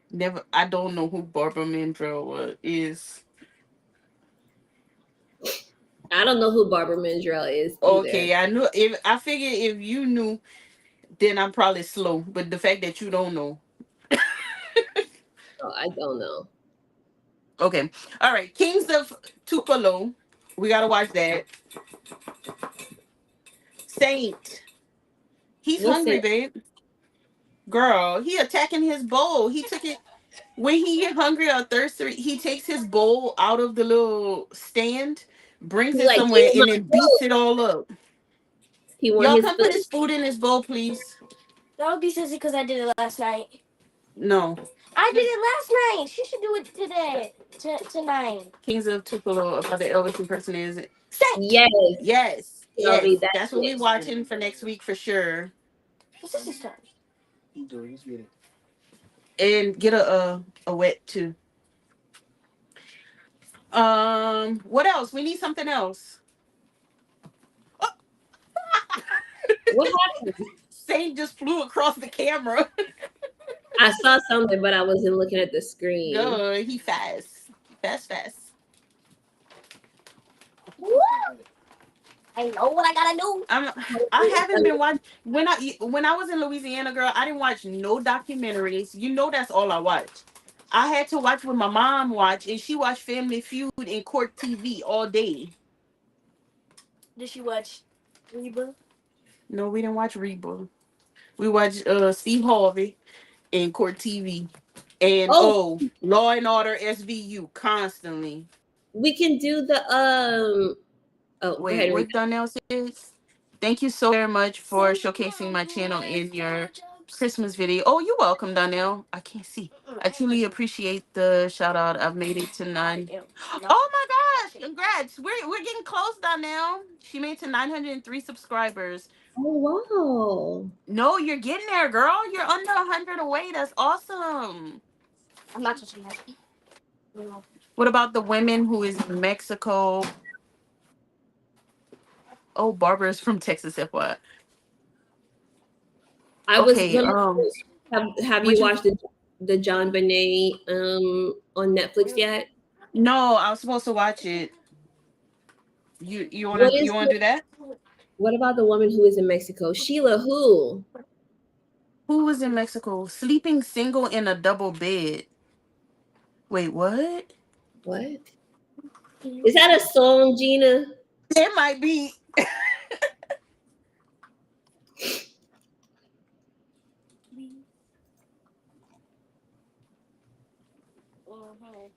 never. I don't know who Barbara Mandrell is. I don't know who Barbara Mandrell is either. Okay, I knew. If I figured if you knew, then I'm probably slow. But the fact that you don't know. Oh, I don't know. Okay. All right. Kings of Tupelo. We gotta watch that. Saint. He's What's hungry, it? babe. Girl, he attacking his bowl. He took it when he get hungry or thirsty. He takes his bowl out of the little stand, brings He it like, give somewhere, me my and then beats coat. it all up. He want Y'all his come put food. his food in his bowl, please. That would be sissy because I did it last night. No. I did it last night. She should do it today. Tonight. Kings of Tupelo about the Elvis impersonators. Say. Yes, Yes, Shelby, yes. that's That's what we it. watching for next week for sure. It's sissy's turn. Do it. Just get it. And get a wet too. What else? We need something else. What happened? Sage just flew across the camera. I saw something, but I wasn't looking at the screen. No, he fast. Fast. Woo! I know what I gotta do. I haven't been watching when I was in Louisiana, girl. I didn't watch no documentaries. You know that's all I watched. I had to watch what my mom watched, and she watched Family Feud and Court TV all day. Did she watch Reba? No, we didn't watch Reba. We watched Steve Harvey and Court TV, and Oh, Law and Order SVU constantly. we can do the Oh, go Wait, ahead and read. what Donnell says? Thank you so very much for showcasing my channel in your Christmas video. Oh, you're welcome, Donnell. I can't see. I truly appreciate the shout out. I've made it to nine. Oh my gosh! Congrats. We're getting close, Donnell. She made it to 903 subscribers. Oh wow. No, you're getting there, girl. You're under 100 away. That's awesome. I'm not touching that. No. What about the women who is in Mexico? Oh, Barbara is from Texas, FY. I was Okay, gonna have you would you? watched the John Bonet on Netflix yet? No, I was supposed to watch it. You What wanna is do that? what about the woman who is in Mexico? Sheila who? Who was in Mexico sleeping single in a double bed? Wait, what? What? Is that a song, Gina? It might be.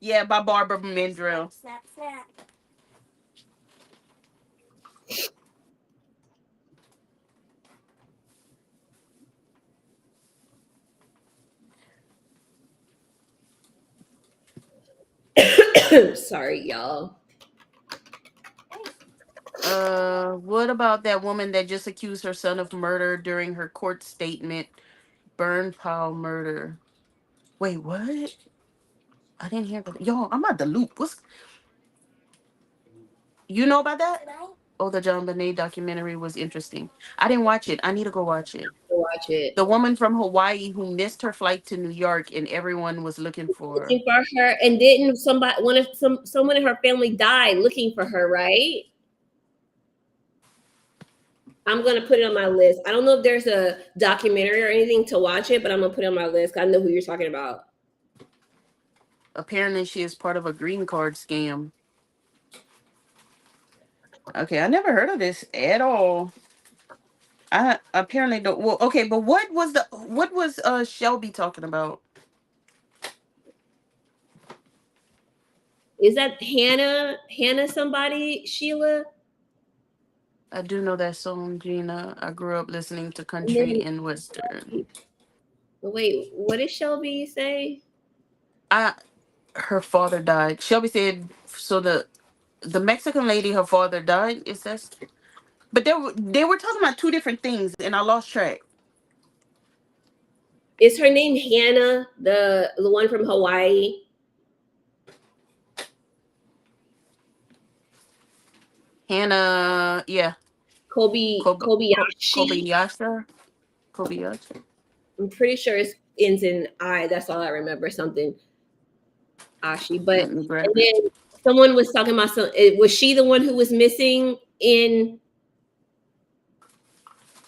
Yeah, by Barbara Mandrell. Snap. Sorry, y'all. What about that woman that just accused her son of murder during her court statement? Burn pile murder. Wait, what? I didn't hear that. Yo, I'm at the loop. What's you know about that? Oh, the John Bonet documentary was interesting. I didn't watch it. I need to go watch it. Watch it. The woman from Hawaii who missed her flight to New York and everyone was looking for her. Looking for her, and didn't someone in her family die looking for her, right? I'm gonna put it on my list. I don't know if there's a documentary or anything to watch it, but I'm gonna put it on my list. I know who you're talking about. Apparently, she is part of a green card scam. Okay, I never heard of this at all. I apparently don't. Well, okay, but what was Shelby talking about? Is that Hannah? Hannah somebody? Sheila? I do know that song, Gina. I grew up listening to And country then and western. wait, what did Shelby say? Her father died. Shelby said so. The Mexican lady, her father died. Is that? But they were talking about two different things, and I lost track. Is her name Hannah, the one from Hawaii? Hannah, yeah, Kobayashi. Kobayashi. I'm pretty sure it ends in I. That's all I remember. Something Ashi. But Let me grab and it. then someone was talking about was she the one who was missing in?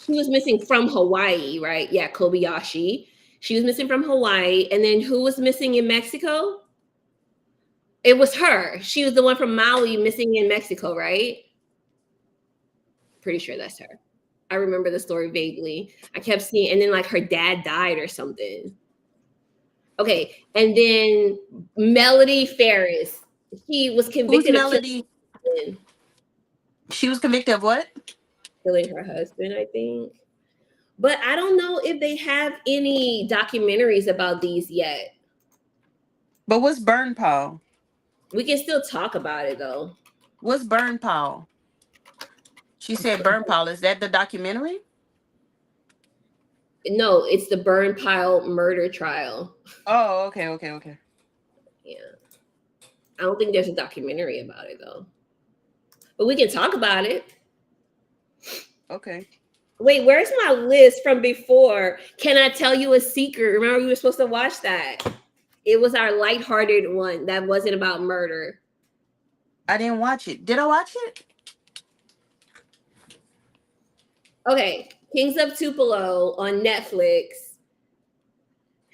She was missing from Hawaii, right? Yeah, Kobayashi. She was missing from Hawaii, and then who was missing in Mexico? It was her. She was the one from Maui missing in Mexico, right? Pretty sure that's her. I remember the story vaguely. I kept seeing, and then like her dad died or something. Okay, and then Melody Ferris. He was Who's convicted of Melody? killing. She was convicted of what? killing her husband, I think. But I don't know if they have any documentaries about these yet. But what's Burn Pal? We can still talk about it though. What's Burn Pal? She said Burn Pal. Is that the documentary? No, it's the burn pile murder trial. Oh, okay, okay, okay. Yeah. I don't think there's a documentary about it though. But we can talk about it. Okay. Wait, where's my list from before? Can I tell you a secret? Remember we were supposed to watch that? It was our lighthearted one that wasn't about murder. I didn't watch it. Did I watch it? Okay, Kings of Tupelo on Netflix.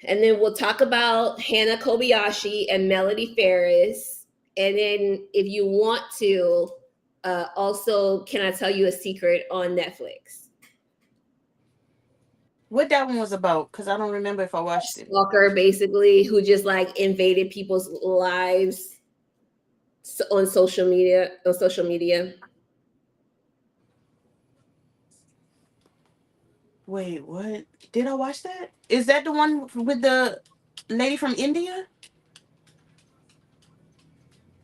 And then we'll talk about Hannah Kobayashi and Melody Ferris. And then if you want to, also, Can I Tell You a Secret on Netflix? What that one was about? Because I don't remember if I watched it. Stalker, basically, who just like invaded people's lives on social media. Wait, what? Did I watch that? Is that the one with the lady from India?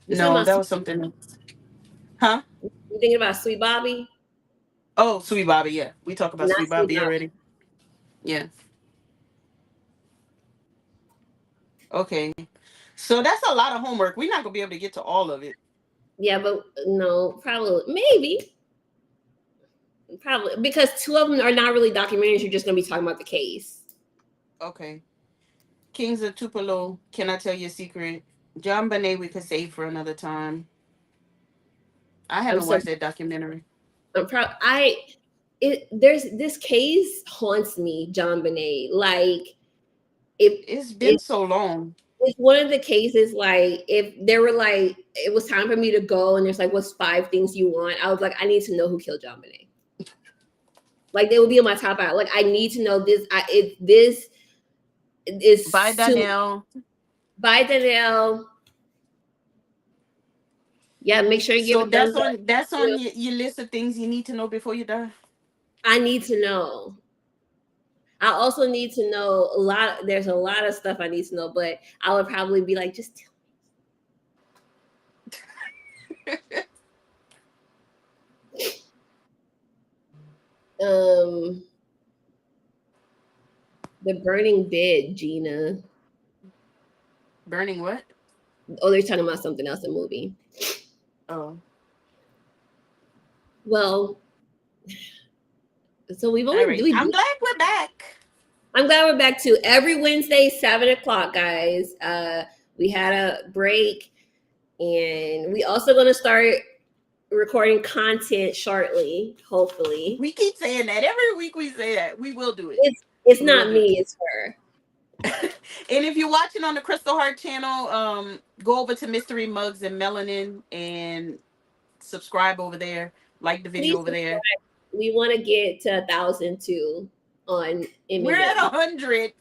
You talking No, about that was something else. Huh? you thinking about Sweet Bobby? Oh, Sweet Bobby. Yeah, we talked about Not Sweet Sweet Bobby Bobby. already. Yeah. Okay. So that's a lot of homework. We're not gonna be able to get to all of it. Yeah, but no, probably maybe. Probably because two of them are not really documentaries. You're just gonna be talking about the case. Okay. Kings of Tupelo. Can I tell you a secret? John Bonet we could save for another time. I I'm haven't so watched that documentary. I'm proud. There's this case haunts me, John Bonet. Like if It's been it, so long. it's one of the cases. Like if there were like it was time for me to go, and there's like what's 5 things you want? I was like, I need to know who killed John Bonet. Like they would be on my top 5. Like I need to know this. This By is too. Donnell. By Danielle. Yeah, make sure you give So a thumbs up. that's You on know, your list of things you need to know before you die. I need to know. I also need to know a lot. There's a lot of stuff I need to know, but I would probably be like, just tell the burning bed, Gina. Burning what? Oh, they're talking about something else, a movie. Oh. Well, so we've All only right. I'm glad we're back. I'm glad we're back to every Wednesday, 7 o'clock, guys. We had a break, and we also gonna start recording content shortly, hopefully. We keep saying that. Every week we say that. We will do it. It's We not will do me, it's her. And if you're watching on the Crystal Heart channel, go over to Mystery Mugs and Melanin and subscribe over there. Like the video Please over there. we want to get to 1,000 too on MMM. We're at 100.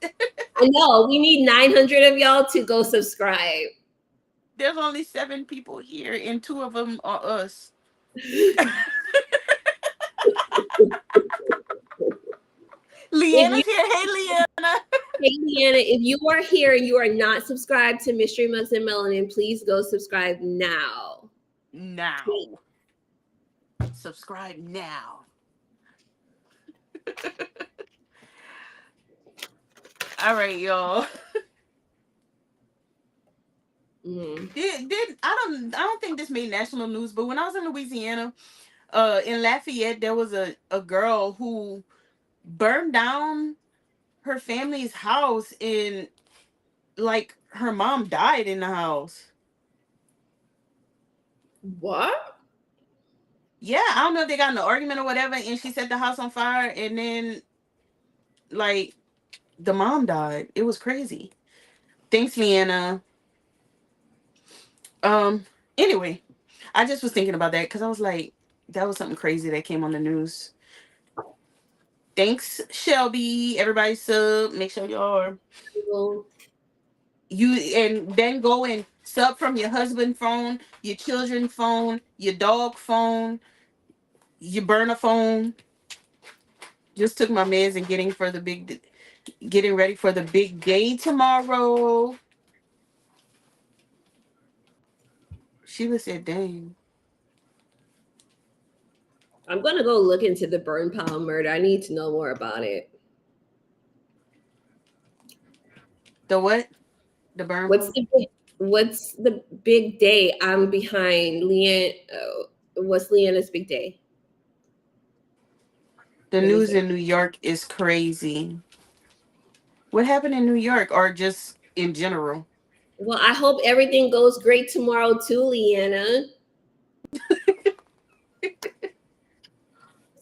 I know we need 900 of y'all to go subscribe. There's only 7 people here, and 2 of them are us. Leanna's here. Hey, Leanna. Hey, Leanna, if you are here and you are not subscribed to Mystery Mugs and Melanin, please go subscribe now. Now. Subscribe now. All right, y'all. I don't think this made national news, but when I was in Louisiana, in Lafayette, there was a girl who burned down her family's house, and like her mom died in the house. What? Yeah, I don't know if they got in an argument or whatever, and she set the house on fire, and then like the mom died. It was crazy. Thanks, Leanna. Anyway, I just was thinking about that because I was like, that was something crazy that came on the news. Thanks, Shelby. Everybody sub. Make sure y'all you and then go and sub from your husband phone, your children phone, your dog phone, You burn a phone. Just took my meds and getting ready for the big day tomorrow. Sheila said, "Dang, I'm gonna go look into the burn pile murder. I need to know more about it. the what? The burn What's pump? the big day? I'm behind Leanne. What's Leanna's big day? The What is news it? in New York is crazy. What happened in New York, or just in general? Well, I hope everything goes great tomorrow too, Leanna.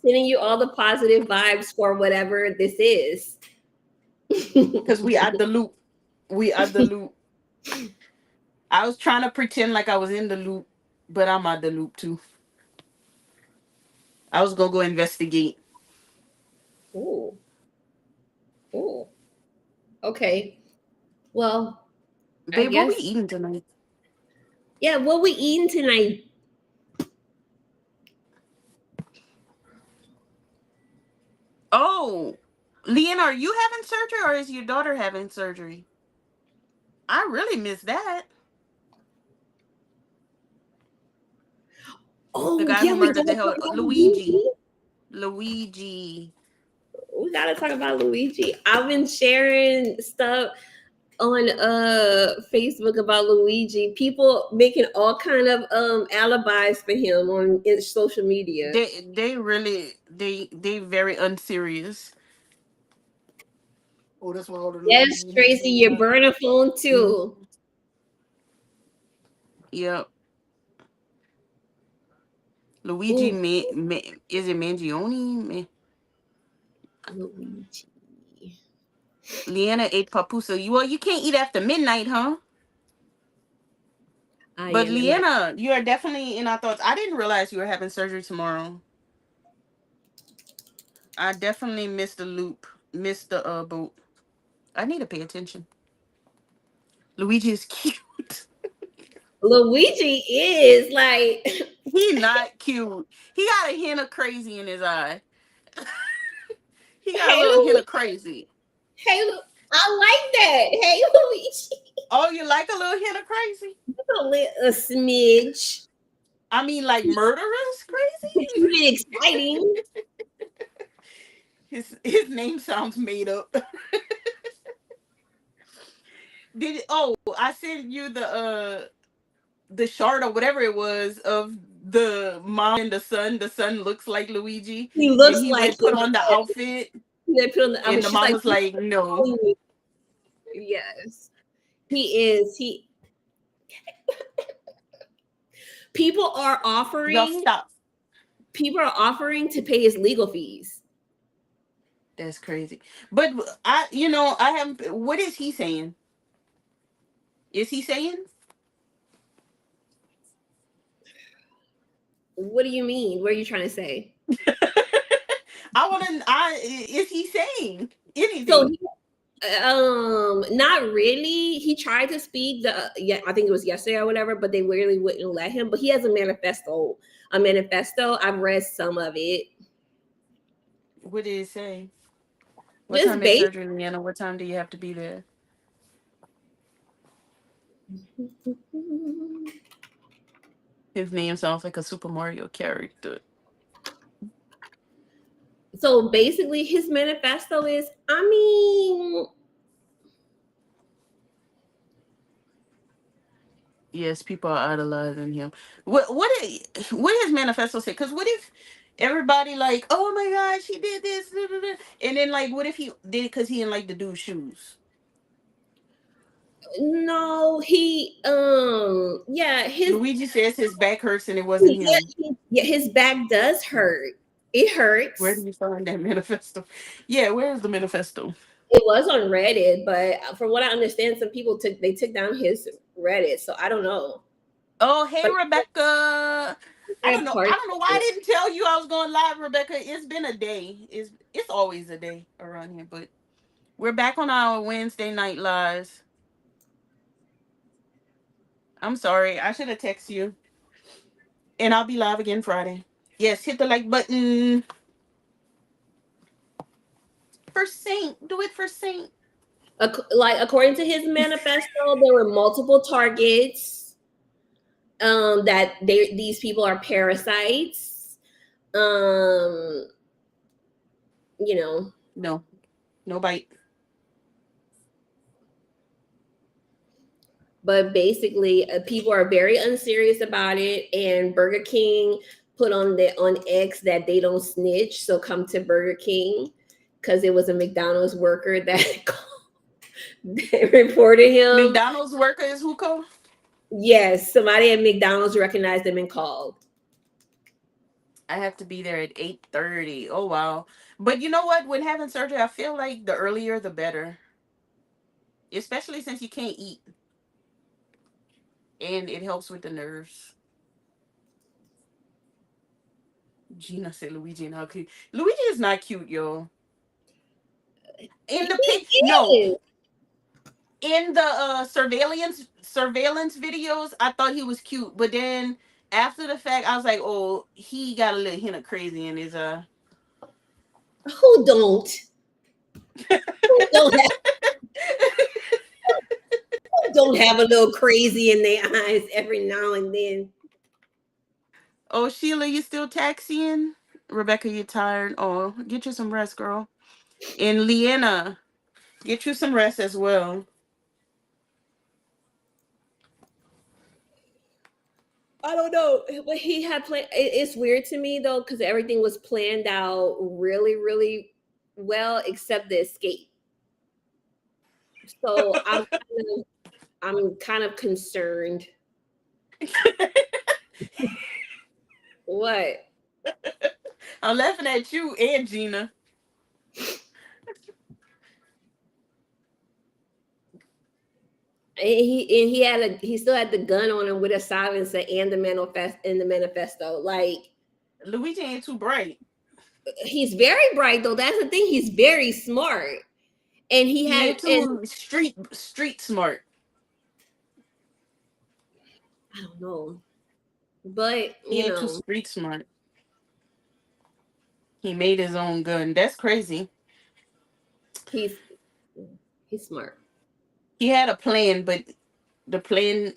Sending you all the positive vibes for whatever this is. Because we at the loop. We at the loop. I was trying to pretend like I was in the loop, but I'm at the loop too. I was gonna go investigate. Ooh, ooh. Okay. Well, I Babe, what we guess eating tonight? yeah. What we eating tonight? Oh, Leanna, are you having surgery or is your daughter having surgery? I really miss that. The Oh guy yeah, who we murdered the gotta talk hell about Luigi. Luigi. Luigi. We gotta talk about Luigi. I've been sharing stuff on Facebook about Luigi. People making all kind of alibis for him on social media. They really they very unserious. Oh, that's why all the Yes, Luigi hits Tracy, came your out. burner phone too. Yep. Luigi Ooh, is it Mangione? Luigi. Leanna ate papusa. You can't eat after midnight, huh? I But am in my. Leanna, you are definitely in our thoughts. I didn't realize you were having surgery tomorrow. I definitely missed the loop, missed the boat. I need to pay attention. Luigi is cute. Luigi is like, He not cute. He got a hint of crazy in his eye. He got a hey, little hint Luigi. of crazy. Hey, I like that. Hey, Luigi. Oh, you like a little hint of crazy? A smidge. I mean, like murderous To crazy. keep it exciting. His name sounds made up. Did it, oh, I sent you the shard or whatever it was of the mom and the son. The son looks like Luigi, He and looks he like went put him. on the outfit, They put on the. I mean, and the she's mom like, was like, "No, yes, he is. He people are y'all offering. stop." People are offering to pay his legal fees. That's crazy. But I haven't. What is he saying? Is he saying? What do you mean? What are you trying to say? I want to. Is he saying So anything? not really. He tried to speak yeah, I think it was yesterday or whatever, but they really wouldn't let him. But he has a manifesto. A manifesto. I've read some of it. What did he say? What Just time is based. surgery, Leanna? What time do you have to be there? His name sounds like a Super Mario character. So basically, his manifesto is, I mean, Yes, people are idolizing him. What his manifesto say? Because what if everybody like, oh my gosh, he did this, da, da, da," and then like, what if he did it because he didn't like the dude's shoes? no, yeah, Luigi says his back hurts and it wasn't him. yeah, his back does hurt. It Where do hurts. you find that manifesto? Yeah, where is the manifesto? It was on Reddit, but from what I understand, some people took down his Reddit, so I don't know. Oh, hey But Rebecca. I there don't are know. I parts don't know of why I it. didn't tell you I was going live, Rebecca. It's been a day. It's always a day around here, but we're back on our Wednesday night lives. I'm sorry. I should have texted you. And I'll be live again Friday. Yes, hit the like button for Saint. Do it for Saint. Like according to his manifesto, there were multiple targets. That these people are parasites. Um, you know, No, no bite. but basically, people are very unserious about it. And Burger King put on X that they don't snitch, so come to Burger King because it was a McDonald's worker that that reported him. McDonald's worker is who called? Yes, somebody at McDonald's recognized him and called. I have to be there at 8:30. Oh wow. But you know what? When having surgery, I feel like the earlier the better. Especially since you can't eat. And it helps with the nerves. Gina said Luigi not cute. Luigi is not cute, yo. In the pic, He no. is. In the surveillance videos, I thought he was cute, but then after the fact, I was like, oh, he got a little hint of crazy in his Who don't? Who don't have a little crazy in their eyes every now and then? Oh, Sheila, you still taxiing? Rebecca, you tired? Oh, get you some rest, girl. And Leanna, get you some rest as well. I don't know what he had planned. It's weird to me though because everything was planned out really, really well except the escape. So I'm kind of concerned. What? I'm laughing at you and Gina. He still had the gun on him with a silencer and the manifesto. Like Luigi ain't too bright. he's very bright though. That's the thing. He's very smart, and he He had ain't and too street smart. I don't know, but He ain't too street smart. He made his own gun. That's crazy. he's he's smart. He had a plan, but the plan.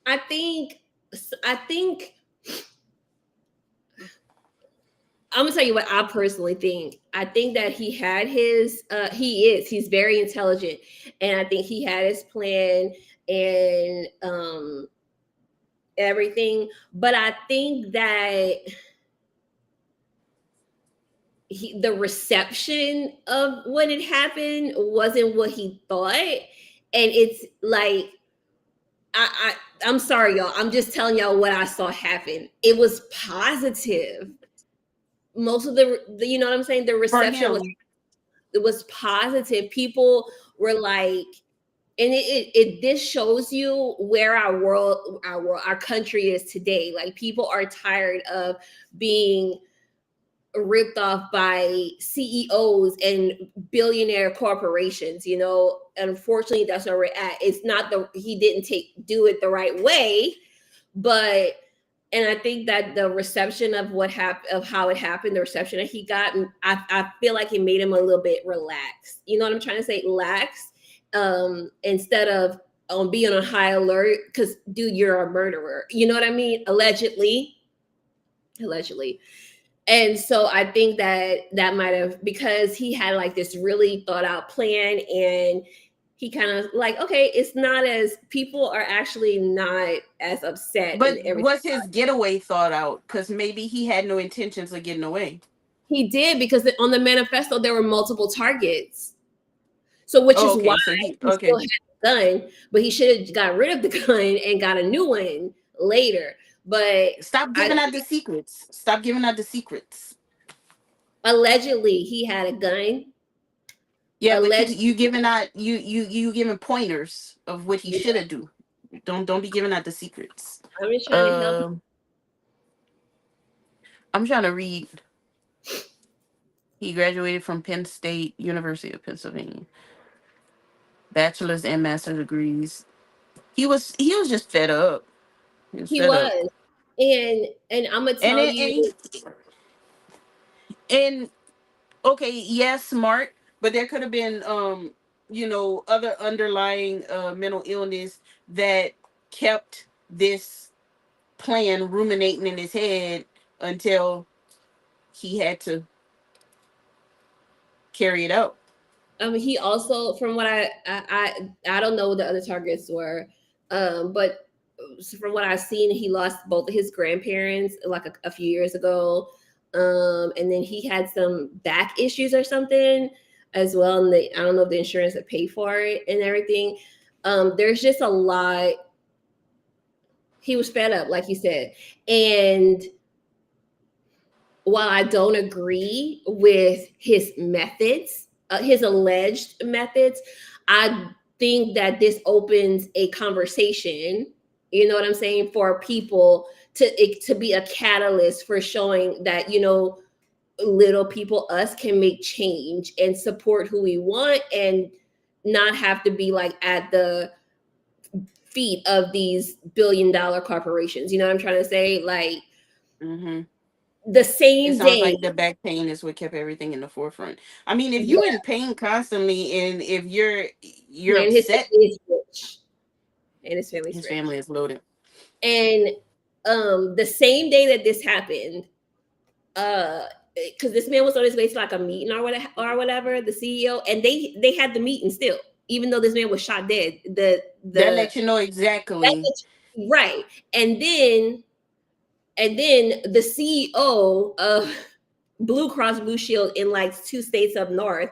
I think I think I'm gonna tell you what I personally think. I think that he had his he's very intelligent, and I think he had his plan and everything. But I think that the reception of when it happened wasn't what he thought, and it's like I I'm sorry, y'all. I'm just telling y'all what I saw happen. It was positive. Most of the you know what I'm saying. The For reception was him. it was positive. People were like, and this shows you where our country is today. Like people are tired of being ripped off by CEOs and billionaire corporations. Unfortunately, that's where we're at. It's not he didn't do it the right way, but and I think that the reception of what happened, of how it happened, the reception that he got, I feel like it made him a little bit relaxed. You know what I'm trying to say? Lax, instead of being on high alert because, dude, you're a murderer. You know what I mean? Allegedly. And so I think that might have, because he had like this really thought out plan, and he kind of like, okay, it's not as, people are actually not as upset and But everything. was his getaway thought out? Because maybe he had no intentions of getting away. He did, because on the manifesto there were multiple targets. So which Oh, is why okay. So he he still okay. had the gun, but he should have got rid of the gun and got a new one later. But Stop I giving out the secrets. Stop giving out the secrets. allegedly he had a gun. Yeah, but you Allegedly, you giving out you giving pointers of what he should have do. Don't be giving out the secrets. I'm just trying to help. Um, I'm trying to read. He graduated from Penn State, University of Pennsylvania, bachelor's and master's degrees. He was just fed up. He was He fed up. was. And I'm gonna And tell it, you, and okay, yes, smart, but there could have been other underlying mental illness that kept this plan ruminating in his head until he had to carry it out. he also, from what I don't know what the other targets were, but from what I've seen, he lost both of his grandparents like a few years ago, and then he had some back issues or something as well, and I don't know if the insurance would pay for it and everything. There's just a lot. He was fed up, like you said, and while I don't agree with his methods, his alleged methods, I think that this opens a conversation. You know what I'm saying, for people to be a catalyst for showing that little people, us, can make change and support who we want and not have to be like at the feet of these billion-dollar corporations. You know what I'm trying to say? Like Hmm. the It same sounds day. like the back pain is what kept everything in the forefront. I mean, if you Yeah, in pain constantly, and if you're and his upset, family is rich, and his family's his rich. family is loaded. And the same day that this happened, uh, because this man was on his way to like a meeting or whatever, the CEO, and they had the meeting still, even though this man was shot dead. That The lets you know that, exactly. right, and then the CEO of Blue Cross Blue Shield in like two states up north,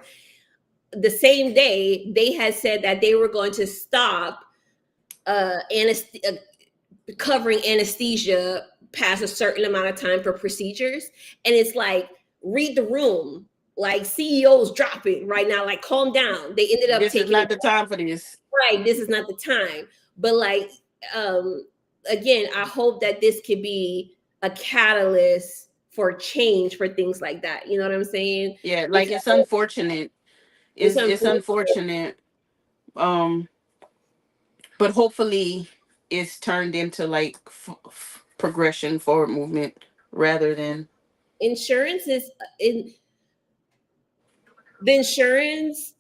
the same day they had said that they were going to stop covering anesthesia past a certain amount of time for procedures. And it's like, read the room. Like CEOs dropping right now, like calm down. They ended up This is taking it not the time for this. right. This is not the time. But like, um, again, I hope that this could be a catalyst for change for things like that. You know what I'm saying? Yeah, like Because it's unfortunate. it's It's unfortunate. unfortunate. Um, but hopefully, it's turned into like progression, forward movement, rather than Insurance is in the insurance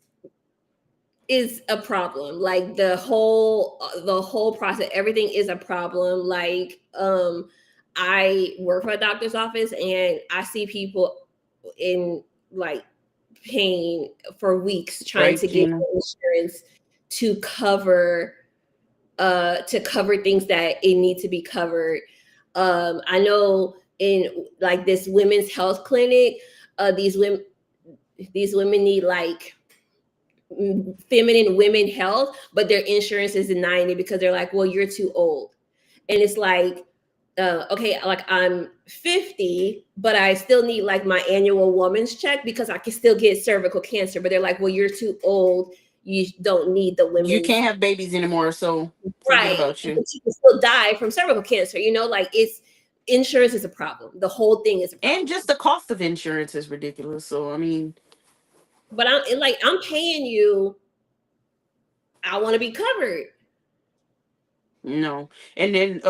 is a problem. Like the whole process, everything is a problem. Like I work for a doctor's office and I see people in like pain for weeks trying right, to get Gina. insurance to cover things that it need to be covered. I know in like this women's health clinic, these women need like feminine women health, but their insurance is denying it because they're like, well, you're too old. And it's like, okay, like I'm 50, but I still need like my annual woman's check because I can still get cervical cancer. But they're like, well, you're too old. You don't need the You women's can't have babies anymore, so forget right. about you. But you can still die from cervical cancer. Like it's insurance is a problem. The whole thing is a And problem. just the cost of insurance is ridiculous. So I mean, But I'm paying you. I want to be covered. no. And then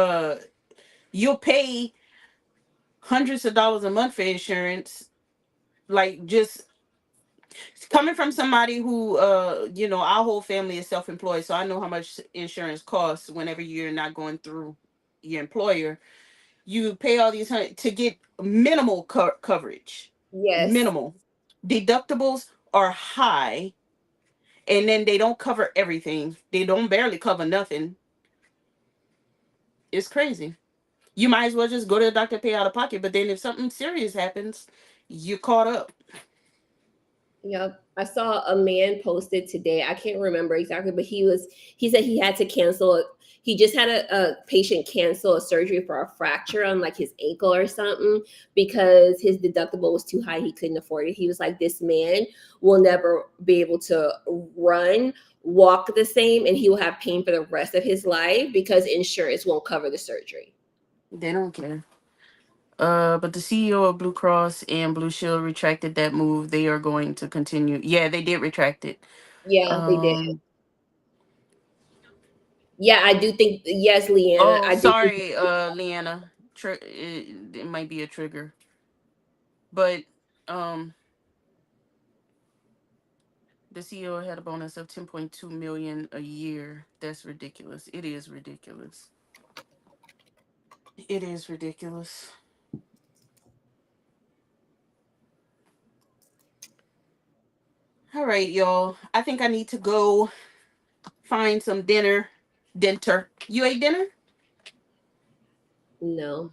you'll pay hundreds of dollars a month for insurance. Like, just coming from somebody who our whole family is self-employed, so I know how much insurance costs whenever you're not going through your employer. You pay all these to get minimal coverage. Yes. Minimal deductibles are high, and then they don't cover everything. They don't barely cover nothing. It's crazy. You might as well just go to the doctor, pay out of pocket, but then if something serious happens, you're caught up. Yep. I saw a man posted today. I can't remember exactly, but he said he had to cancel it. He just had a patient cancel a surgery for a fracture on like his ankle or something because his deductible was too high. He couldn't afford it. He was like, this man will never be able to run, walk the same, and he will have pain for the rest of his life because insurance won't cover the surgery. They don't care. But the CEO of Blue Cross and Blue Shield retracted that move. They are going to continue. Yeah, they did retract it. Yeah, they did. Um. Yeah, I do think, yes, Leanna, Oh, I do think sorry, Leanna. it might be a trigger. But um, the CEO had a bonus of 10.2 million a year. That's ridiculous. It is ridiculous. It is ridiculous. All right, y'all. I think I need to go find some dinner. Dinner. You ate dinner? No,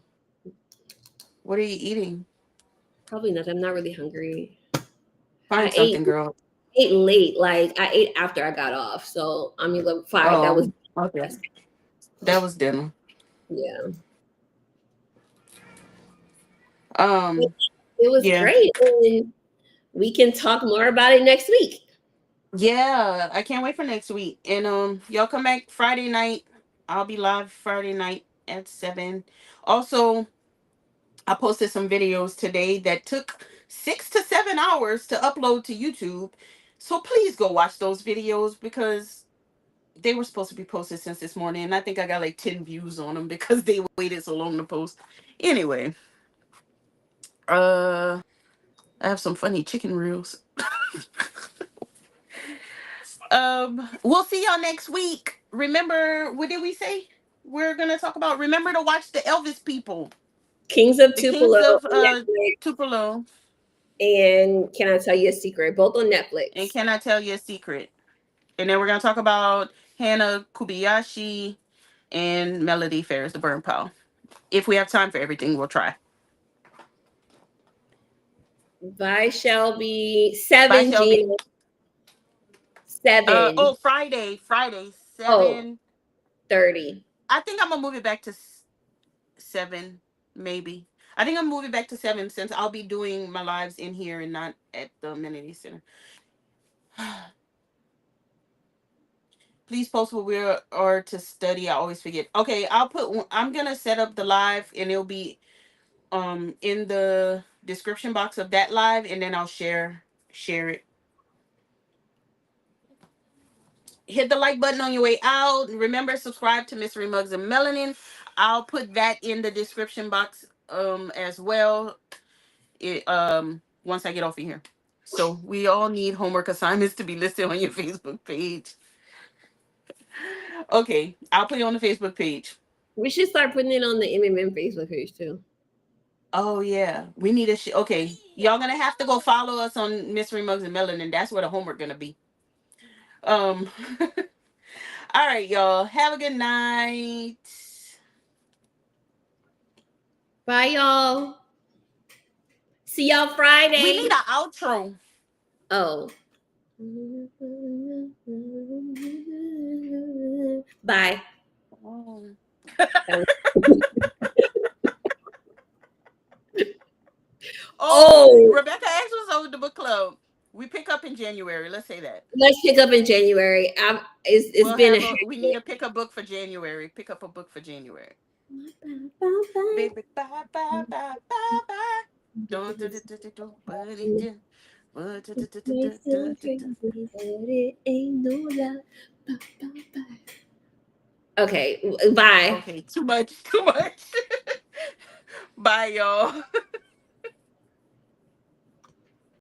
What are you eating? probably not. I'm not really hungry. I Find ate something, girl. ate late. Like I ate after I got off. So I mean, like five. That was Oh, okay. that's That was dinner. yeah. Um, It was yeah. great, and we can talk more about it next week. Yeah, I can't wait for next week. And y'all come back Friday night. I'll be live Friday night at 7. Also, I posted some videos today that took 6 to 7 hours to upload to YouTube. So please go watch those videos because they were supposed to be posted since this morning, and I think I got like 10 views on them because they waited so long to post. Anyway, uh I have some funny chicken reels. We'll see y'all next week. Remember, what did we say? We're gonna talk about, remember to watch the Elvis people, Kings of the Tupelo Kings of on Netflix, Tupelo, and Can I Tell You a Secret? Both on and Netflix. Can I Tell You a Secret? And then we're gonna talk about Hannah Kubayashi and Melody Ferris, the Burn Pal. If we have time for everything, we'll try. By Shelby, Bye, 7 Shelby. Gina, 7. Friday, Oh, 7. 30. I think I'm gonna move it back to 7, maybe. I think I'm moving back to 7 since I'll be doing my lives in here and not at the amenity center. Please post what we are to study. I always forget. Okay, I'm gonna set up the live and it'll be in the description box of that live, and then I'll share it. Hit the like button on your way out. Remember, subscribe to Mystery Mugs and Melanin. I'll put that in the description box as well. Once I get off of here. So we all need homework assignments to be listed on your Facebook page. Okay, I'll put it on the Facebook page. We should start putting it on the MMM Facebook page too. Oh yeah, we need a okay. Y'all gonna have to go follow us on Mystery Mugs and Melanin. That's where the homework gonna be. Um. All right, y'all. Have a good night. Bye, y'all. See y'all We need Friday. an outro. Oh. Bye. Oh. That was- Oh, oh, Rebecca asked us over the book club. We pick up in January. Let's say that. let's pick up in January. It's We'll been a have a. We need hectic. to pick a book for January. Pick up a book for January. Bye, bye, bye. Baby, bye, bye, bye, bye, bye. Don't do do do do do, but it did. But do do do do May do do sound do do. crazy, but it ain't no lie. Bye, bye, bye. Okay, bye. Okay, too much, too much. Bye, y'all.